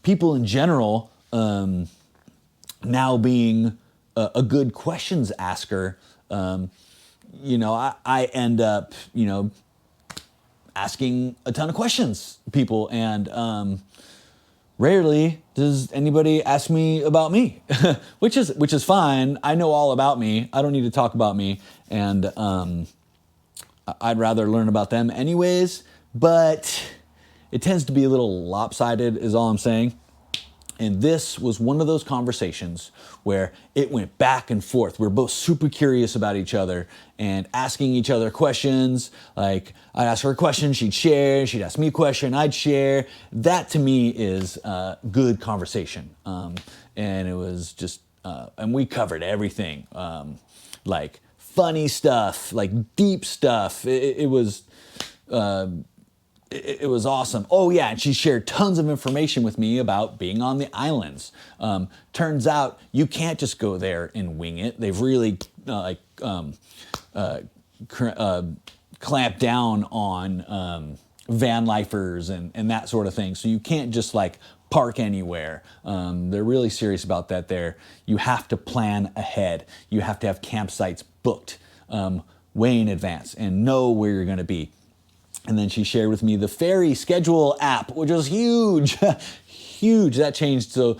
people in general, now being a good questions asker. I end up, asking a ton of questions to people, and rarely does anybody ask me about me, which is fine. I know all about me. I don't need to talk about me, and I'd rather learn about them anyways, but it tends to be a little lopsided is all I'm saying. And this was one of those conversations where it went back and forth. We were both super curious about each other and asking each other questions. Like, I'd ask her a question, she'd share. She'd ask me a question, I'd share. That to me is good conversation. And it was just, and we covered everything. Like funny stuff, like deep stuff. It was awesome. Oh yeah, and she shared tons of information with me about being on the islands. Turns out you can't just go there and wing it. They've really clamped down on van lifers and that sort of thing. So you can't just like park anywhere. They're really serious about that there. You have to plan ahead. You have to have campsites booked way in advance and know where you're going to be. And then she shared with me the ferry schedule app, which was huge, huge. That changed so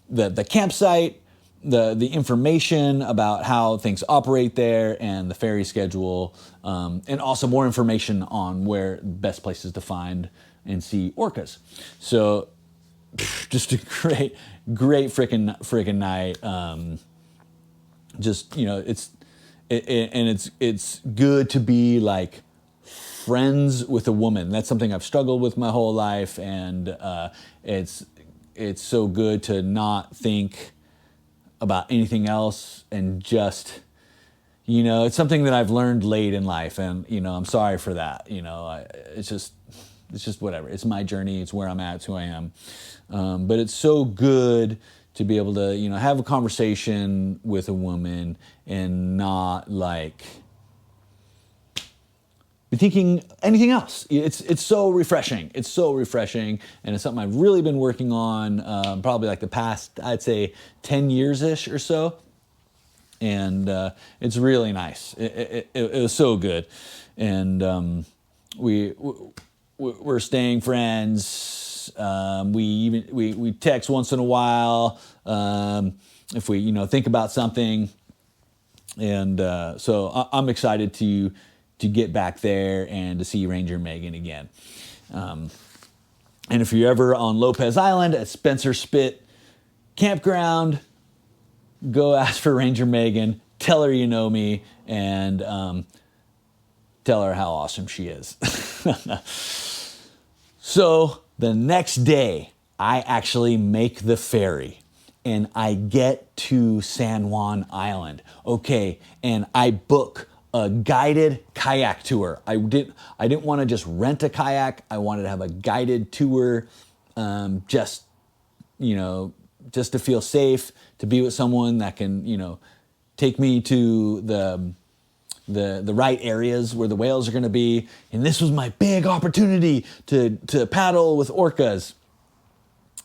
the campsite, the information about how things operate there, and the ferry schedule, and also more information on where best places to find and see orcas. So just a great freaking night. It's good to be like friends with a woman. That's something I've struggled with my whole life, and it's so good to not think about anything else and just, it's something that I've learned late in life, and I'm sorry for that. It's just whatever. It's my journey. It's where I'm at. It's who I am. But it's so good to be able to have a conversation with a woman and not like be thinking anything else. It's so refreshing. It's so refreshing, and it's something I've really been working on probably like the past, I'd say 10 years-ish or so, and it's really nice. It was so good, and we're staying friends. We text once in a while if we think about something, and so I'm excited to get back there and to see Ranger Megan again. And if you're ever on Lopez Island at Spencer Spit Campground, go ask for Ranger Megan. tell her you know me, and tell her how awesome she is. So the next day, I actually make the ferry and I get to San Juan Island. Okay, and I book a guided kayak tour. I didn't want to just rent a kayak. I wanted to have a guided tour, just to feel safe, to be with someone that can, take me to the right areas where the whales are going to be. And this was my big opportunity to paddle with orcas.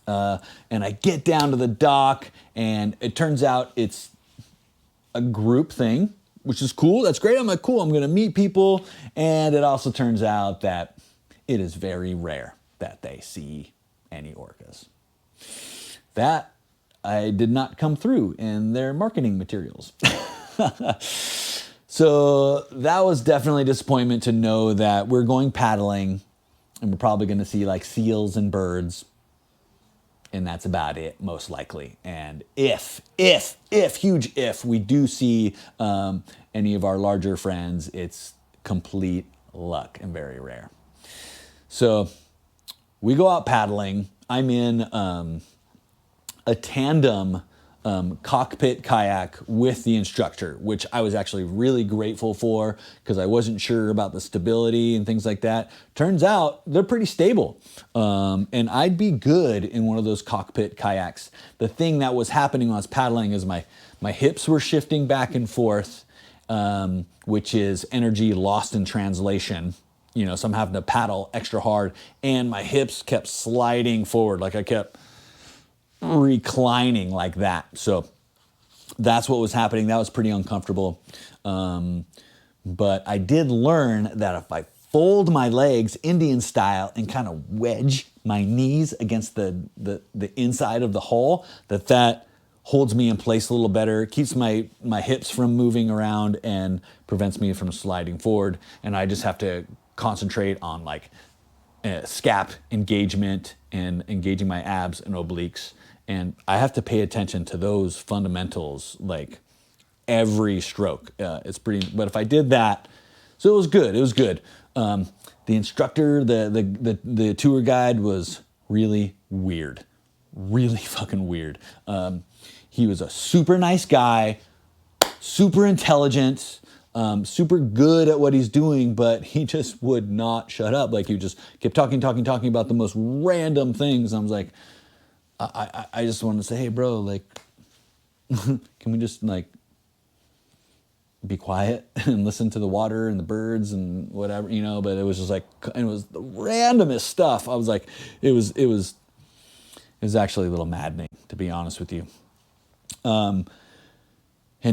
And I get down to the dock, and it turns out it's a group thing, which is cool. That's great. I'm like, cool, I'm going to meet people. And it also turns out that it is very rare that they see any orcas. That I did not come through in their marketing materials. So that was definitely a disappointment to know that we're going paddling and we're probably going to see like seals and birds. And that's about it, most likely. And if, huge if, we do see any of our larger friends, it's complete luck and very rare. So we go out paddling. I'm in a tandem cockpit kayak with the instructor, which I was actually really grateful for because I wasn't sure about the stability and things like that. Turns out they're pretty stable. And I'd be good in one of those cockpit kayaks. The thing that was happening when I was paddling is my hips were shifting back and forth, which is energy lost in translation. So I'm having to paddle extra hard, and my hips kept sliding forward. Like I kept reclining like that. So that's what was happening. That was pretty uncomfortable. But I did learn that if I fold my legs Indian style and kind of wedge my knees against the inside of the hull, that holds me in place a little better, keeps my hips from moving around and prevents me from sliding forward. And I just have to concentrate on like scap engagement and engaging my abs and obliques. And I have to pay attention to those fundamentals like every stroke. It's pretty, but if I did that, so it was good. It was good. The instructor, the tour guide was really weird, really fucking weird. He was a super nice guy, super intelligent, super good at what he's doing, but he just would not shut up. Like he just kept talking about the most random things. And I was like, I just wanted to say, hey, bro, like, can we just like be quiet and listen to the water and the birds and whatever, but it was just like, it was the randomest stuff. I was like, it was actually a little maddening, to be honest with you. And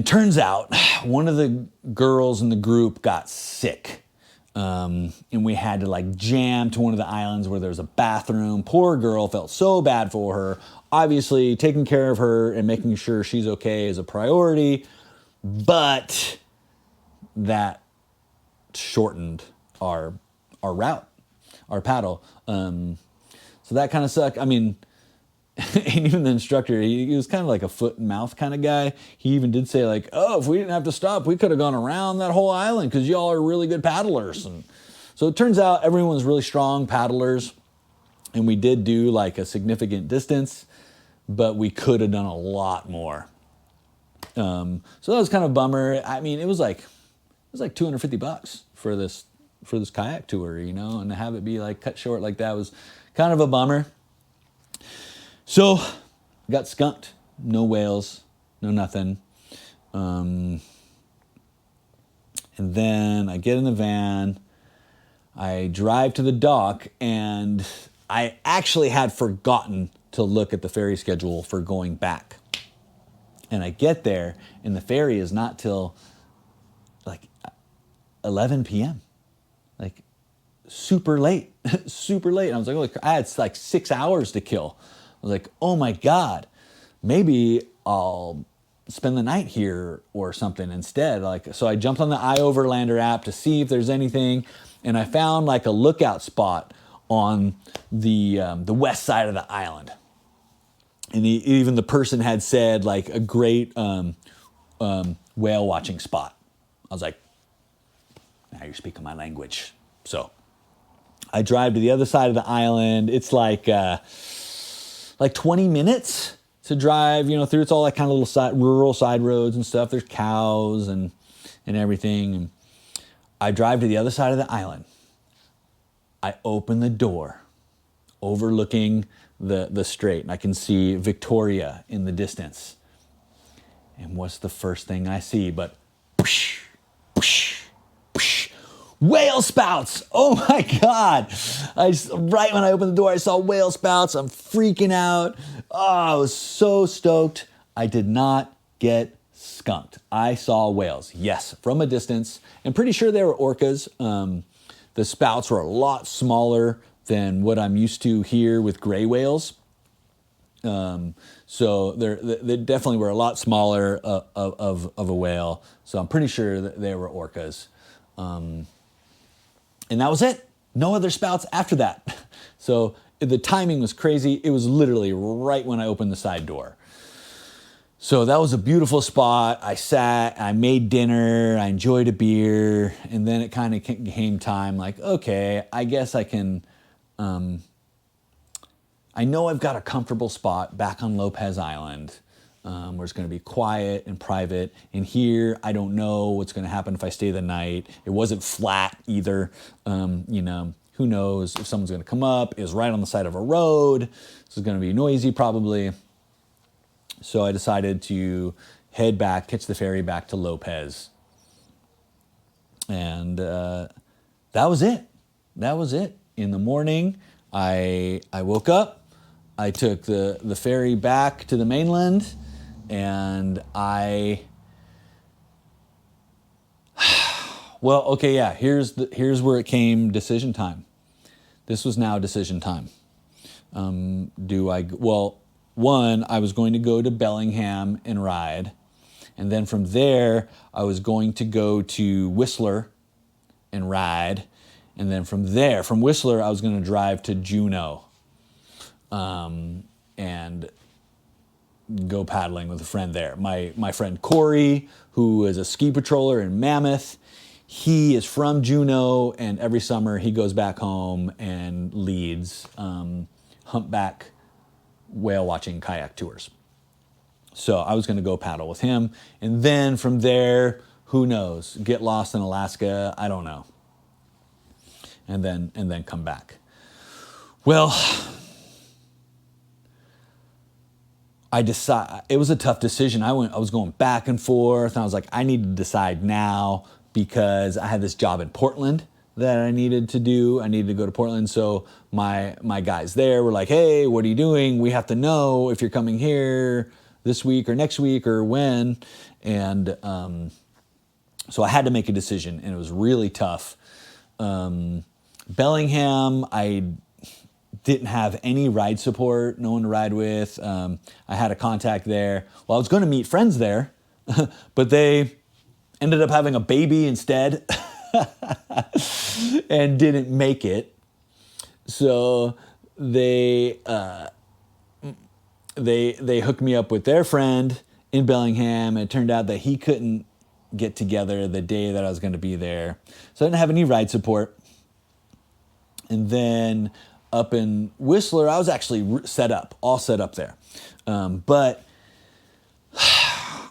turns out one of the girls in the group got sick. And we had to like jam to one of the islands where there was a bathroom. Poor girl, felt so bad for her. Obviously, taking care of her and making sure she's okay is a priority, but that shortened our route, our paddle. So that kind of sucked. I mean, and even the instructor, he was kind of like a foot and mouth kind of guy. He even did say like, oh, if we didn't have to stop, we could have gone around that whole island because y'all are really good paddlers. And so it turns out everyone's really strong paddlers. And we did do like a significant distance, but we could have done a lot more. So that was kind of a bummer. I mean, it was like $250 for this kayak tour, and to have it be like cut short like that was kind of a bummer. So, got skunked. No whales, no nothing. And then I get in the van, I drive to the dock, and I actually had forgotten to look at the ferry schedule for going back. And I get there, and the ferry is not till like 11 p.m. Like, super late, super late. And I was like, oh, I had like 6 hours to kill. I was like, oh my God, maybe I'll spend the night here or something instead. So I jumped on the iOverlander app to see if there's anything, and I found like a lookout spot on the west side of the island. And even the person had said like a great whale watching spot. I was like, now you're speaking my language. So I drive to the other side of the island. It's like 20 minutes to drive, through. It's all that kind of little rural side roads and stuff. There's cows and everything. And I drive to the other side of the island. I open the door overlooking the strait, and I can see Victoria in the distance. And what's the first thing I see but whoosh, whoosh, whoosh, whale spouts? Oh my God. Right when I opened the door, I saw whale spouts. I'm freaking out. Oh, I was so stoked. I did not get skunked. I saw whales, yes, from a distance. I'm pretty sure they were orcas. The spouts were a lot smaller than what I'm used to here with gray whales. So they definitely were a lot smaller of a whale. So I'm pretty sure that they were orcas. And that was it. No other spouts after that. So the timing was crazy. It was literally right when I opened the side door. So that was a beautiful spot. I sat, I made dinner, I enjoyed a beer, and then it kind of came time like, okay, I guess I can, I know I've got a comfortable spot back on Lopez Island where it's going to be quiet and private. And here, I don't know what's going to happen if I stay the night. It wasn't flat either. Who knows if someone's going to come up. It was right on the side of a road. This is going to be noisy probably. So I decided to head back, catch the ferry back to Lopez. And that was it. That was it. In the morning, I woke up. I took the ferry back to the mainland, and here's where it came decision time. This was now decision time. One, I was going to go to Bellingham and ride. And then from there, I was going to go to Whistler and ride. And then from Whistler, I was going to drive to Juneau and go paddling with a friend there. My friend Corey, who is a ski patroller in Mammoth, he is from Juneau, and every summer he goes back home and leads humpback whale watching kayak tours. So I was going to go paddle with him. And then from there, who knows, get lost in Alaska, I don't know. And then come back. Well, it was a tough decision. I was going back and forth, and I was like, I need to decide now because I had this job in Portland that I needed to do. I needed to go to Portland. So my guys there were like, hey, what are you doing? We have to know if you're coming here this week or next week or when. And so I had to make a decision, and it was really tough. Bellingham, I didn't have any ride support, no one to ride with. I had a contact there. Well, I was going to meet friends there, but they ended up having a baby instead and didn't make it. So they hooked me up with their friend in Bellingham. It turned out that he couldn't get together the day that I was going to be there. So I didn't have any ride support. And then up in Whistler, I was actually all set up there. But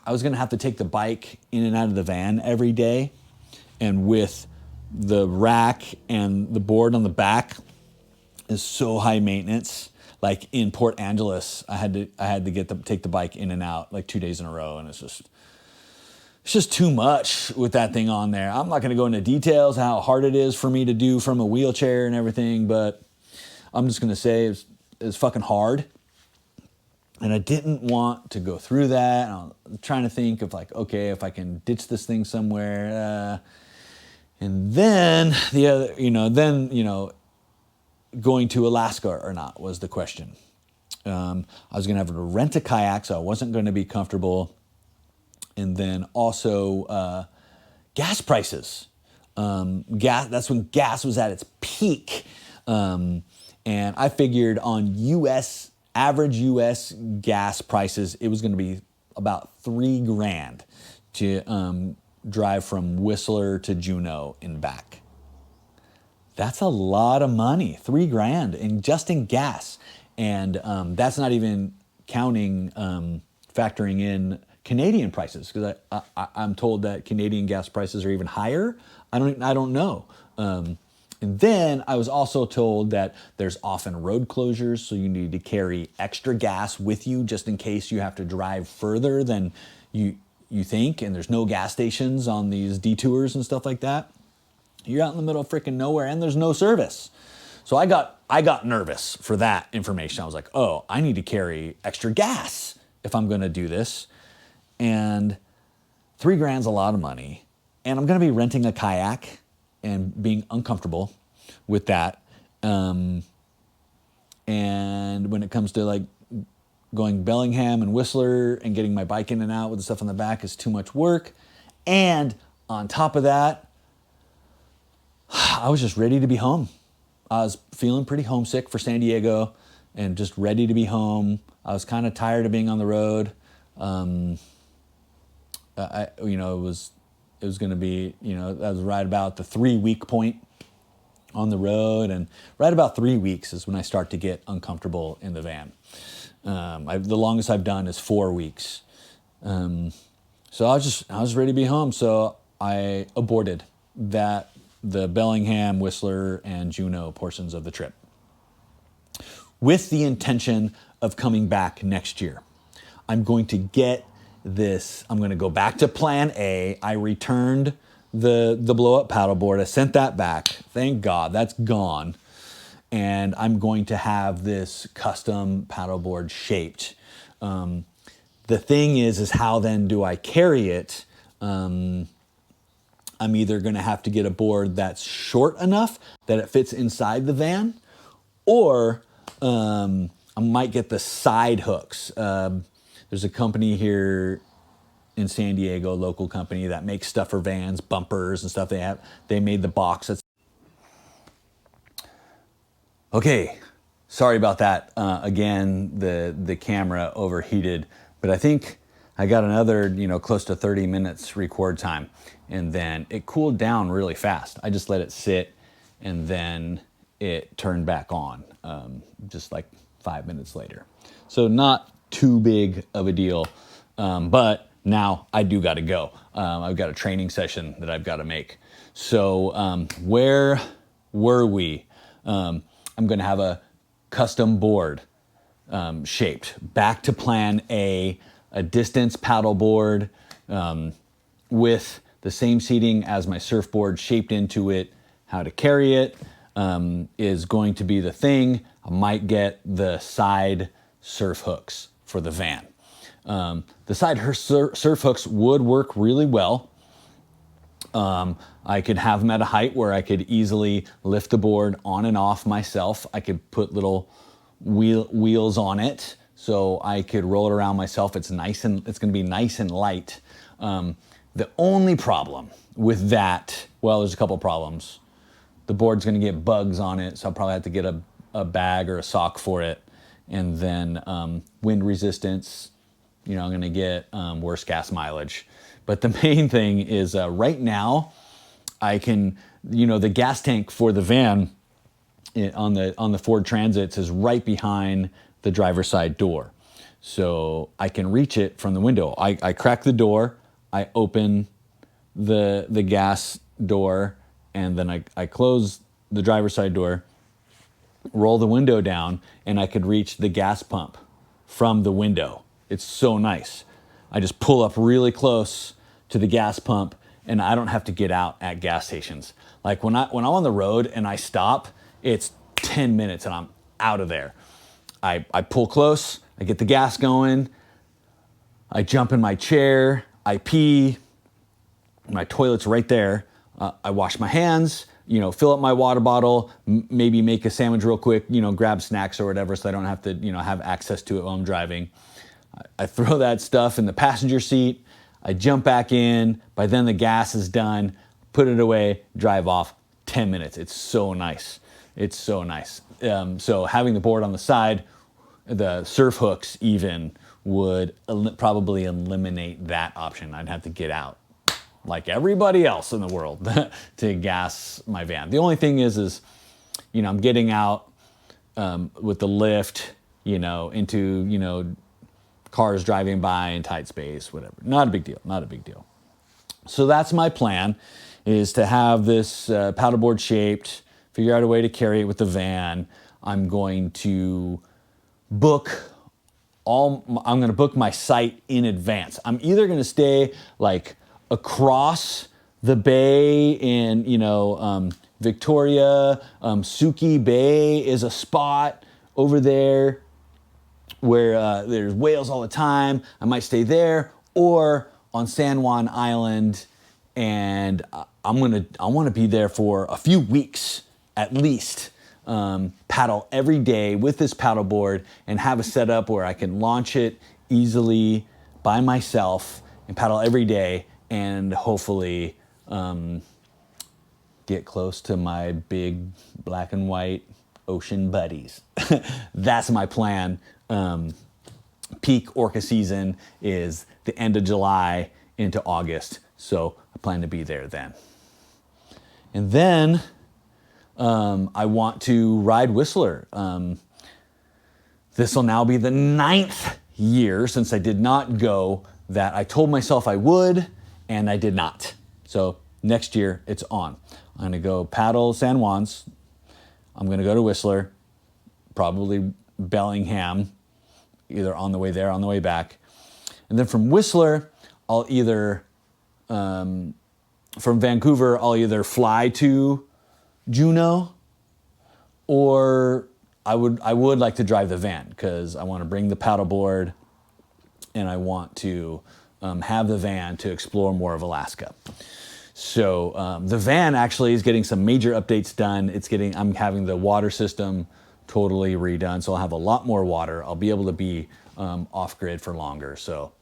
I was going to have to take the bike in and out of the van every day. And with the rack and the board on the back is so high maintenance. Like in Port Angeles, I had to take the bike in and out like 2 days in a row. And it's just too much with that thing on there. I'm not going to go into details how hard it is for me to do from a wheelchair and everything, but I'm just going to say it's fucking hard. And I didn't want to go through that. And I was trying to think of like, okay, if I can ditch this thing somewhere. And then going to Alaska or not was the question. I was going to have to rent a kayak, so I wasn't going to be comfortable. And then also gas prices. That's when gas was at its peak. And I figured on average U.S. gas prices, it was going to be about $3,000 to drive from Whistler to Juneau and back. That's a lot of money, $3,000, and just in gas. And that's not even counting, factoring in Canadian prices, because I'm told that Canadian gas prices are even higher. I don't know. And then I was also told that there's often road closures, so you need to carry extra gas with you just in case you have to drive further than you think, and there's no gas stations on these detours and stuff like that. You're out in the middle of freaking nowhere and there's no service. So I got nervous for that information. I was like, oh, I need to carry extra gas if I'm going to do this. And $3,000's a lot of money. And I'm going to be renting a kayak and being uncomfortable with that. And when it comes to like going Bellingham and Whistler and getting my bike in and out with the stuff on the back is too much work. And on top of that, I was just ready to be home. I was feeling pretty homesick for San Diego and just ready to be home. I was kind of tired of being on the road. It was going to be, that was right about the 3-week point on the road. And right about 3 weeks is when I start to get uncomfortable in the van. The longest I've done is 4 weeks. So I was ready to be home. So I aborted the Bellingham, Whistler, and Juneau portions of the trip, with the intention of coming back next year. I'm going to get this. I'm going to go back to plan A. I returned the blow-up paddleboard. I sent that back. Thank God, that's gone. And I'm going to have this custom paddleboard shaped. The thing is how then do I carry it? I'm either going to have to get a board that's short enough that it fits inside the van, or I might get the side hooks. There's a company here in San Diego, local company, that makes stuff for vans, bumpers and stuff. They made the box. Okay, sorry about that. Again, the camera overheated, but I think I got another, close to 30 minutes record time, and then it cooled down really fast. I just let it sit, and then it turned back on, just like 5 minutes later. So not too big of a deal, but now I do got to go. I've got a training session that I've got to make. So where were we? I'm going to have a custom board shaped. Back to plan A distance paddleboard with the same seating as my surfboard shaped into it. How to carry it is going to be the thing. I might get the side surf hooks for the van. The side surf hooks would work really well. I could have them at a height where I could easily lift the board on and off myself. I could put little wheels on it so I could roll it around myself. It's going to be nice and light. The only problem with that, well, there's a couple problems. The board's going to get bugs on it, so I'll probably have to get a bag or a sock for it. And then wind resistance, I'm going to get worse gas mileage. But the main thing is right now, I can, the gas tank for the van on the Ford Transits is right behind the driver's side door. So I can reach it from the window. I crack the door, I open the gas door, and then I close the driver's side door, roll the window down, and I could reach the gas pump from the window. It's so nice. I just pull up really close to the gas pump, and I don't have to get out at gas stations. Like when I'm on the road and I stop, it's 10 minutes and I'm out of there. I pull close, I get the gas going, I jump in my chair, I pee, my toilet's right there. I wash my hands, fill up my water bottle, maybe make a sandwich real quick, grab snacks or whatever so I don't have to, have access to it while I'm driving. I throw that stuff in the passenger seat, I jump back in, by then the gas is done, put it away, drive off, 10 minutes. It's so nice. It's so nice. So having the board on the side, the surf hooks even, would probably eliminate that option. I'd have to get out like everybody else in the world to gas my van. The only thing is, I'm getting out with the lift, into, cars driving by in tight space, whatever. Not a big deal. So that's my plan, is to have this paddleboard shaped, figure out a way to carry it with the van. I'm going to book my site in advance. I'm either going to stay like across the bay in, Victoria. Suki Bay is a spot over there where there's whales all the time. I might stay there, or on San Juan Island, and I want to be there for a few weeks at least. Paddle every day with this paddleboard and have a setup where I can launch it easily by myself and paddle every day, and hopefully get close to my big black and white ocean buddies. That's my plan. Peak orca season is the end of July into August, so I plan to be there then. And then I want to ride Whistler. This will now be the 9th year since I did not go that I told myself I would, and I did not. So next year it's on. I'm going to go paddle San Juan's. I'm going to go to Whistler, probably Bellingham, either on the way there, on the way back. And then from Whistler, I'll either, from Vancouver, I'll either fly to Juneau, or I would like to drive the van, because I want to bring the paddleboard and I want to have the van to explore more of Alaska. So the van actually is getting some major updates done. I'm having the water system totally redone, so I'll have a lot more water. I'll be able to be off grid for longer. So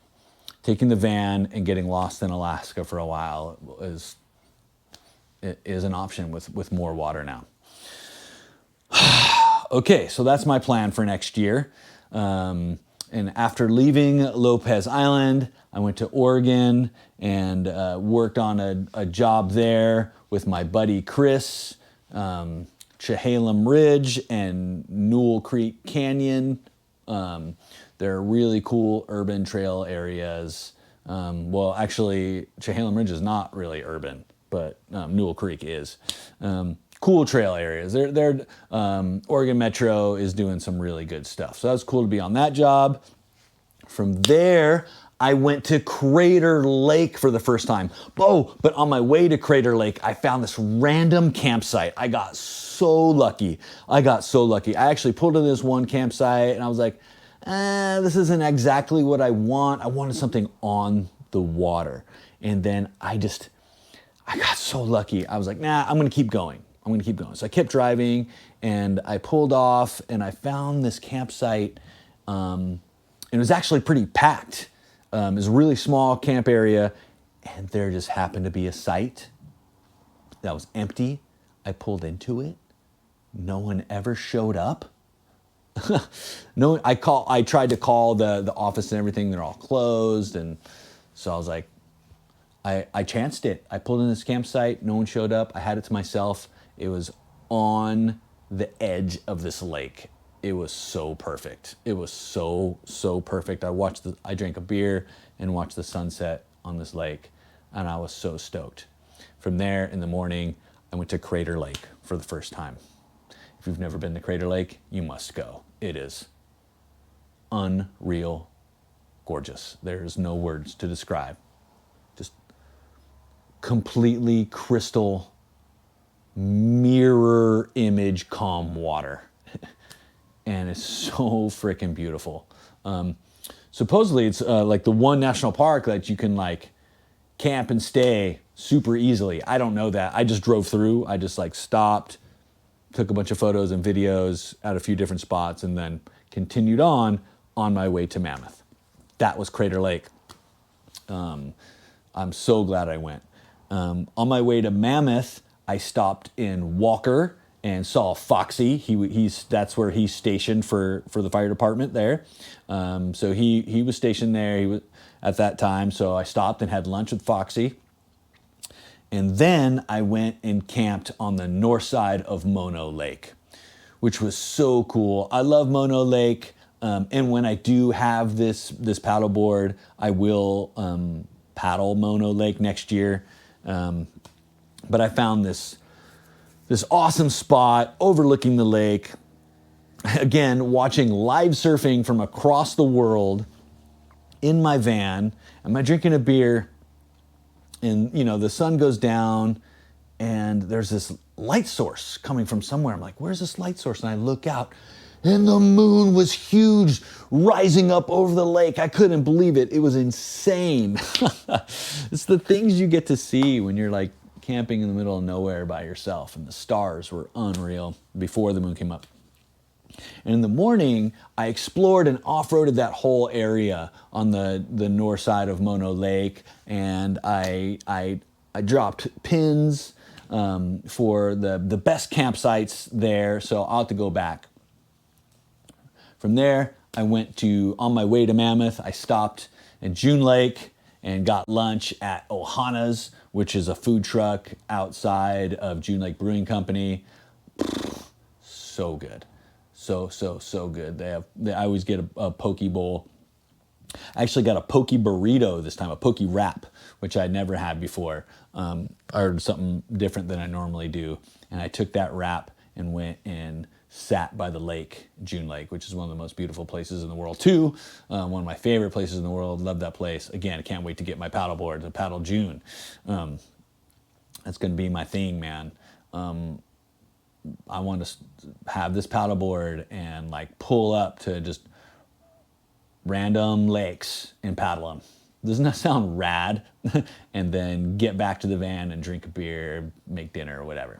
taking the van and getting lost in Alaska for a while is an option with more water now. Okay, so that's my plan for next year. And after leaving Lopez Island, I went to Oregon and worked on a job there with my buddy Chris, Chehalem Ridge and Newell Creek Canyon. They're really cool urban trail areas. Well, actually, Chehalem Ridge is not really urban, but Newell Creek is. Cool trail areas. Oregon Metro is doing some really good stuff. So that was cool to be on that job. From there, I went to Crater Lake for the first time. Oh, but on my way to Crater Lake, I found this random campsite. I got so lucky. I actually pulled into this one campsite and I was like, this isn't exactly what I want. I wanted something on the water. And then I got so lucky. I was like, nah, I'm going to keep going. So I kept driving and I pulled off and I found this campsite. And it was actually pretty packed. It was a really small camp area, and there just happened to be a site that was empty. I pulled into it. No one ever showed up. No, I tried to call the office and everything. They're all closed, and so I was like, I chanced it. I pulled in this campsite. No one showed up. I had it to myself. It was on the edge of this lake. It was so perfect. It was so perfect. I drank a beer and watched the sunset on this lake, and I was so stoked. From there, in the morning, I went to Crater Lake for the first time. If you've never been to Crater Lake, you must go. It is unreal gorgeous. There's no words to describe. Just completely crystal, mirror image calm water. And it's so freaking beautiful. Supposedly it's like the one national park that you can like camp and stay super easily. I don't know that. I just drove through. I just like stopped, took a bunch of photos and videos at a few different spots, and then continued on my way to Mammoth. That was Crater Lake. I'm so glad I went. On my way to Mammoth, I stopped in Walker and saw Foxy. That's where he's stationed for the fire department there. So he was stationed there. He was at that time. So I stopped and had lunch with Foxy. And then I went and camped on the north side of Mono Lake, which was so cool. I love Mono Lake. And when I do have this paddleboard, I will paddle Mono Lake next year. But I found this awesome spot overlooking the lake. Again, watching live surfing from across the world in my van. Am I drinking a beer? And, the sun goes down and there's this light source coming from somewhere. I'm like, where's this light source? And I look out and the moon was huge, rising up over the lake. I couldn't believe it. It was insane. It's the things you get to see when you're like camping in the middle of nowhere by yourself, and the stars were unreal before the moon came up. And in the morning, I explored and off-roaded that whole area on the north side of Mono Lake, and I dropped pins for the best campsites there, so I'll have to go back. From there, I went on my way to Mammoth, I stopped in June Lake and got lunch at Ohana's, which is a food truck outside of June Lake Brewing Company. So good. So good. I always get a poke bowl. I actually got a poke burrito this time, a poke wrap, which I'd never had before, or something different than I normally do. And I took that wrap and went and sat by the lake, June Lake, which is one of the most beautiful places in the world too. One of my favorite places in the world. Love that place. Again, I can't wait to get my paddleboard to paddle June. That's going to be my thing, man. I want to have this paddleboard and like pull up to just random lakes and paddle them. Doesn't that sound rad? And then get back to the van and drink a beer, make dinner or whatever.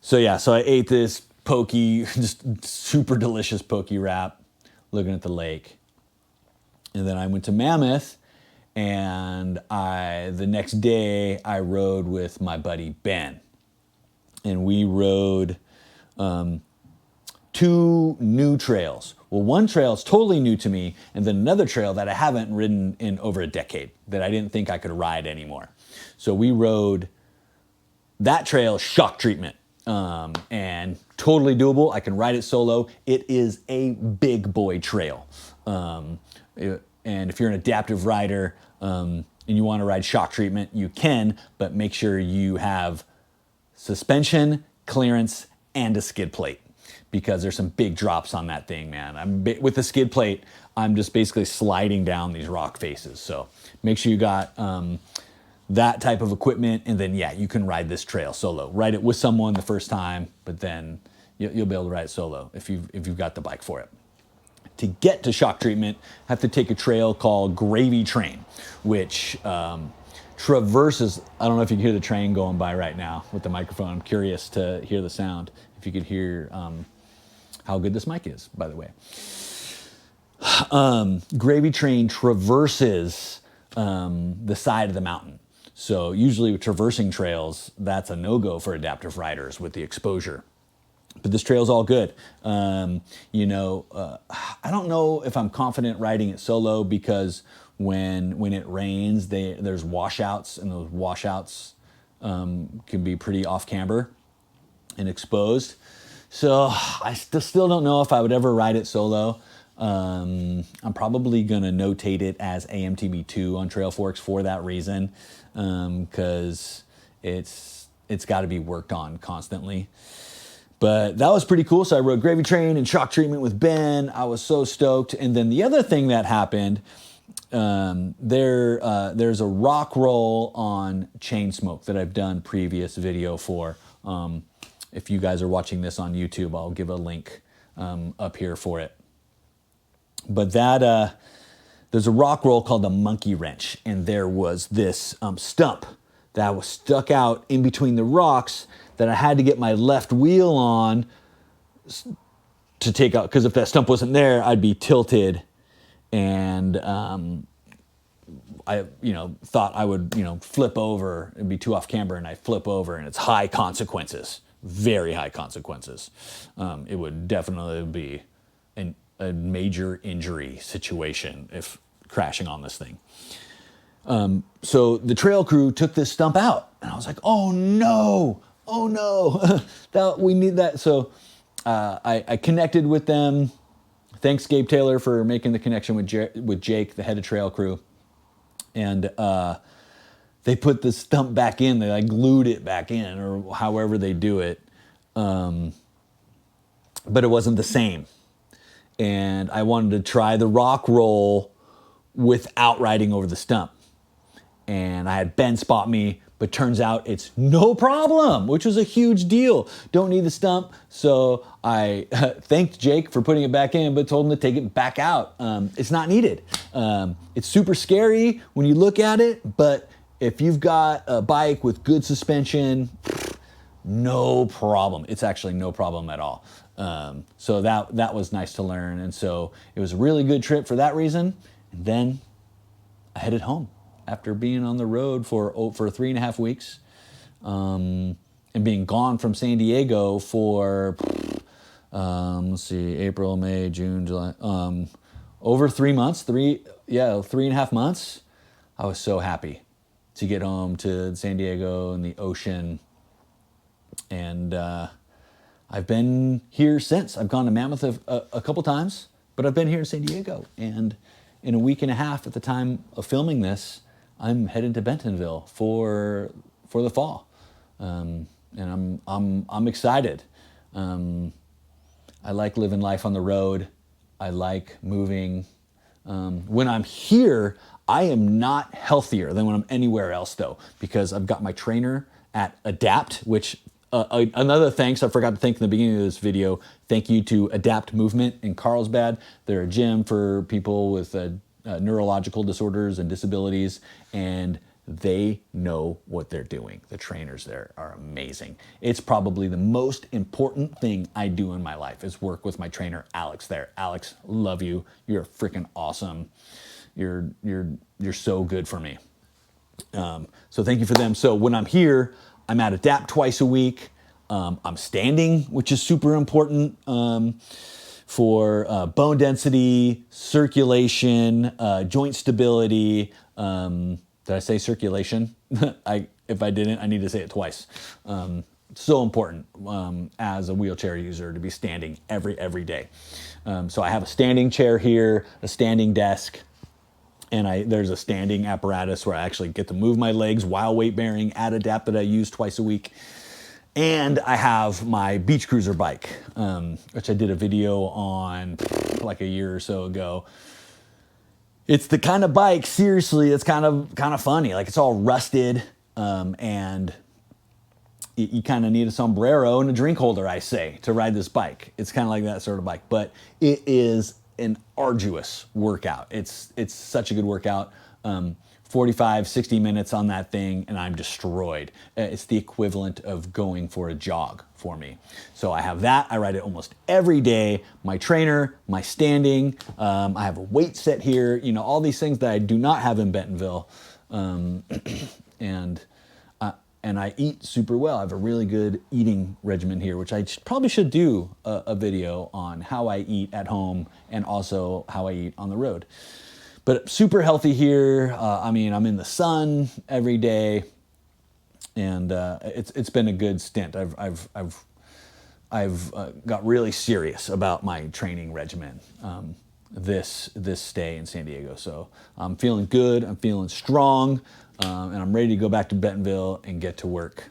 So I ate this poke, just super delicious poke wrap, looking at the lake. And then I went to Mammoth, and the next day I rode with my buddy Ben. And we rode 2 new trails. Well, one trail is totally new to me, and then another trail that I haven't ridden in over a decade that I didn't think I could ride anymore. So we rode that trail, shock treatment, and totally doable. I can ride it solo. It is a big boy trail. And if you're an adaptive rider and you want to ride shock treatment, you can, but make sure you have suspension, clearance, and a skid plate, because there's some big drops on that thing, man. With the skid plate, I'm just basically sliding down these rock faces. So make sure you got that type of equipment, and then you can ride this trail solo. Ride it with someone the first time, but then you'll be able to ride it solo if you've got the bike for it. To get to shock treatment, I have to take a trail called Gravy Train, which traverses. I don't know if you can hear the train going by right now with the microphone. I'm curious to hear the sound. If you could hear how good this mic is, by the way. Gravy Train traverses the side of the mountain. So usually with traversing trails, that's a no-go for adaptive riders with the exposure. But this trail's all good. I don't know if I'm confident riding it solo, because when it rains, there's washouts, and those washouts can be pretty off-camber and exposed. So I still don't know if I would ever ride it solo. I'm probably gonna notate it as aMTB 2 on Trail Forks for that reason, because it's got to be worked on constantly. But that was pretty cool. So I rode Gravy Train and shock treatment with Ben. I was so stoked. And then the other thing that happened, there's a rock roll on Chain Smoke that I've done previous video for. If you guys are watching this on YouTube, I'll give a link up here for it. But there's a rock roll called the Monkey Wrench, and there was this stump that was stuck out in between the rocks that I had to get my left wheel on to take out, because if that stump wasn't there, I'd be tilted, and I thought I would flip over and be too off camber, and I flip over, and it's high consequences very high consequences. It would definitely be a major injury situation if crashing on this thing. So the trail crew took this stump out, and I was like, oh no, we need that. So I connected with them. Thanks, Gabe Taylor, for making the connection with Jake, the head of trail crew. And they put the stump back in. They like glued it back in, or however they do it. But it wasn't the same. And I wanted to try the rock roll without riding over the stump. And I had Ben spot me, but turns out it's no problem, which was a huge deal. Don't need the stump. So I thanked Jake for putting it back in, but told him to take it back out. It's not needed. It's super scary when you look at it, but if you've got a bike with good suspension, no problem. It's actually no problem at all. So that was nice to learn. And so it was a really good trip for that reason. And then I headed home after being on the road for 3.5 weeks, and being gone from San Diego for, let's see, April, May, June, July, over 3 months, 3.5 months. I was so happy to get home to San Diego and the ocean. And I've been here since. I've gone to Mammoth a couple times, but I've been here in San Diego. And in a week and a half at the time of filming this, I'm headed to Bentonville for the fall, and I'm excited. I like living life on the road. I like moving. When I'm here, I am not healthier than when I'm anywhere else, though, because I've got my trainer at Adapt, which another thanks I forgot to thank in the beginning of this video. Thank you to Adapt Movement in Carlsbad. They're a gym for people with neurological disorders and disabilities, and they know what they're doing. The trainers there are amazing. It's probably the most important thing I do in my life is work with my trainer, Alex, there. Alex, love you. You're freaking awesome. You're so good for me. So thank you for them. So when I'm here, I'm at Adapt twice a week. I'm standing, which is super important. For bone density, circulation, joint stability. Did I say circulation? If I didn't, I need to say it twice. So important as a wheelchair user to be standing every day. So I have a standing chair here, a standing desk, and there's a standing apparatus where I actually get to move my legs while weight bearing at Adapt that I use twice a week. And I have my beach cruiser bike, which I did a video on like a year or so ago. It's the kind of bike, seriously, it's kind of funny. Like, it's all rusted, and you kind of need a sombrero and a drink holder, I say, to ride this bike. It's kind of like that sort of bike, but it is an arduous workout. It's such a good workout. 45, 60 minutes on that thing, and I'm destroyed. It's the equivalent of going for a jog for me. So I have that. I ride it almost every day. My trainer, my standing. I have a weight set here. You know, all these things that I do not have in Bentonville. And I eat super well. I have a really good eating regimen here, which I probably should do a video on how I eat at home and also how I eat on the road. But super healthy here. I mean, I'm in the sun every day, and it's been a good stint. I've got really serious about my training regimen this stay in San Diego. So I'm feeling good. I'm feeling strong, and I'm ready to go back to Bentonville and get to work.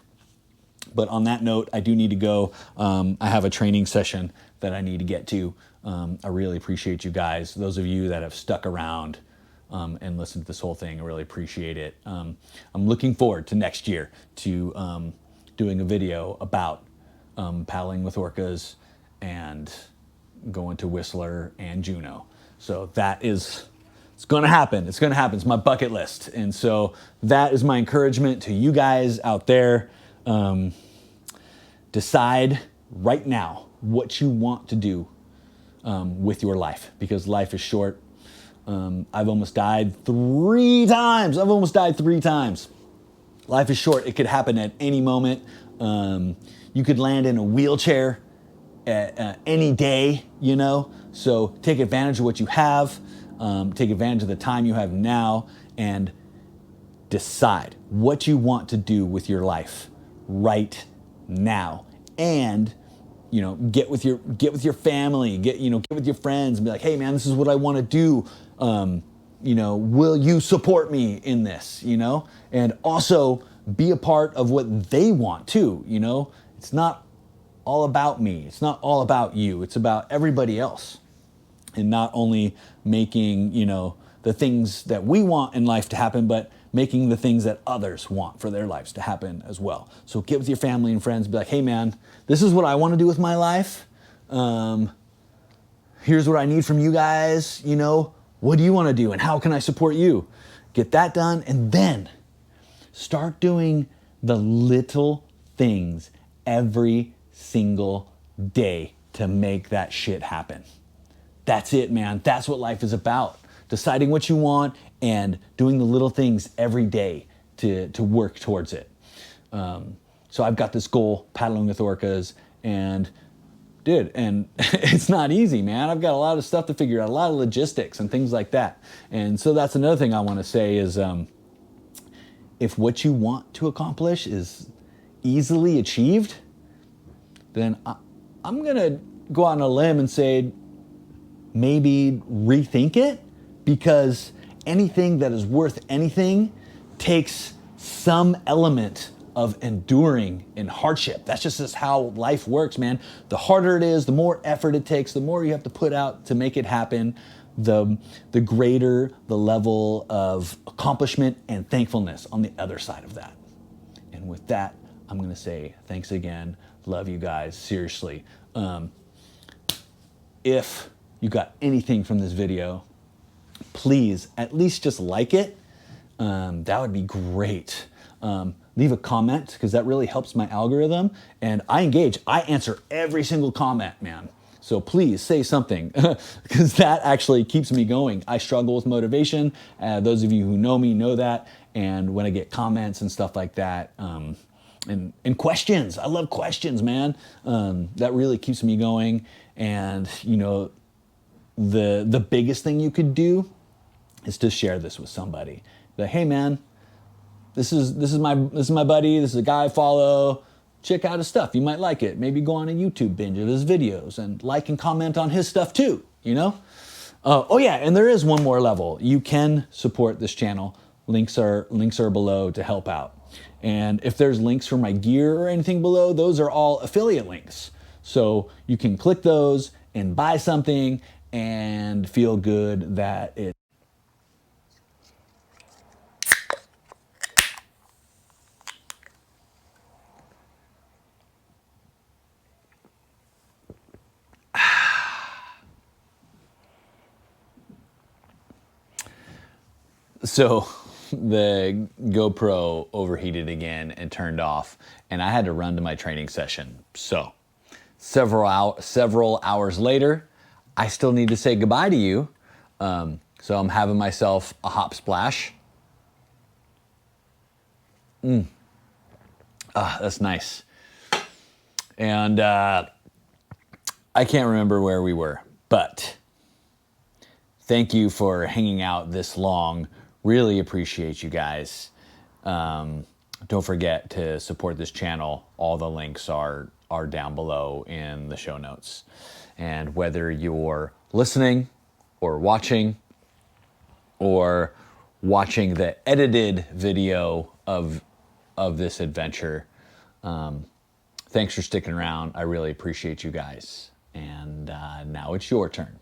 But on that note, I do need to go. I have a training session that I need to get to. I really appreciate you guys. Those of you that have stuck around and listened to this whole thing, I really appreciate it. I'm looking forward to next year to doing a video about paddling with Orcas and going to Whistler and Juneau. So it's going to happen. It's going to happen. It's my bucket list. And so that is my encouragement to you guys out there. Decide right now what you want to do with your life, because life is short. I've almost died 3 times. Life is short. It could happen at any moment. You could land in a wheelchair at any day, you know? So take advantage of what you have, take advantage of the time you have now, and decide what you want to do with your life right now. And you know, get with your family, get with your friends, and be like, hey man, this is what I want to do. You know, will you support me in this? You know, and also be a part of what they want too. You know, it's not all about me. It's not all about you. It's about everybody else, and not only making, you know, the things that we want in life to happen, but making the things that others want for their lives to happen as well. So get with your family and friends, be like, hey man, this is what I want to do with my life. Here's what I need from you guys. You know, what do you want to do and how can I support you? Get that done, and then start doing the little things every single day to make that shit happen. That's it, man. That's what life is about. Deciding what you want and doing the little things every day to work towards it. So I've got this goal, paddling with orcas, and dude, and it's not easy, man. I've got a lot of stuff to figure out, a lot of logistics and things like that. And so that's another thing I want to say is, if what you want to accomplish is easily achieved, then I'm going to go out on a limb and say, maybe rethink it, because anything that is worth anything takes some element of enduring and hardship. That's just how life works, man. The harder it is, the more effort it takes, the more you have to put out to make it happen, the greater the level of accomplishment and thankfulness on the other side of that. And with that, I'm gonna say thanks again. Love you guys, seriously. If you got anything from this video, please at least just like it. That would be great. Leave a comment, because that really helps my algorithm, and I engage. I answer every single comment, man. So please say something, because that actually keeps me going. I struggle with motivation. Those of you who know me know that. And when I get comments and stuff like that, and questions, I love questions, man. That really keeps me going. And you know, the biggest thing you could do is to share this with somebody. Like, hey man, this is my buddy, this is a guy I follow. Check out his stuff. You might like it. Maybe go on a YouTube binge of his videos and like and comment on his stuff too, you know? Oh yeah, and there is one more level. You can support this channel. Links are below to help out. And if there's links for my gear or anything below, those are all affiliate links. So you can click those and buy something and feel good that it So the GoPro overheated again and turned off, and I had to run to my training session. So several hours later, I still need to say goodbye to you. So I'm having myself a hop splash. That's nice. And I can't remember where we were, but thank you for hanging out this long. Really appreciate you guys. Don't forget to support this channel. All the links are down below in the show notes. And whether you're listening or watching the edited video of this adventure, thanks for sticking around. I really appreciate you guys. And now it's your turn.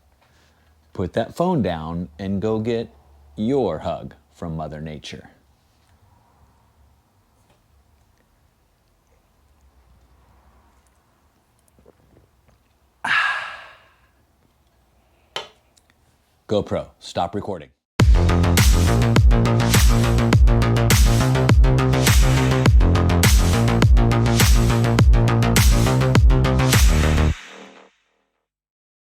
Put that phone down and go get your hug from Mother Nature. GoPro, stop recording.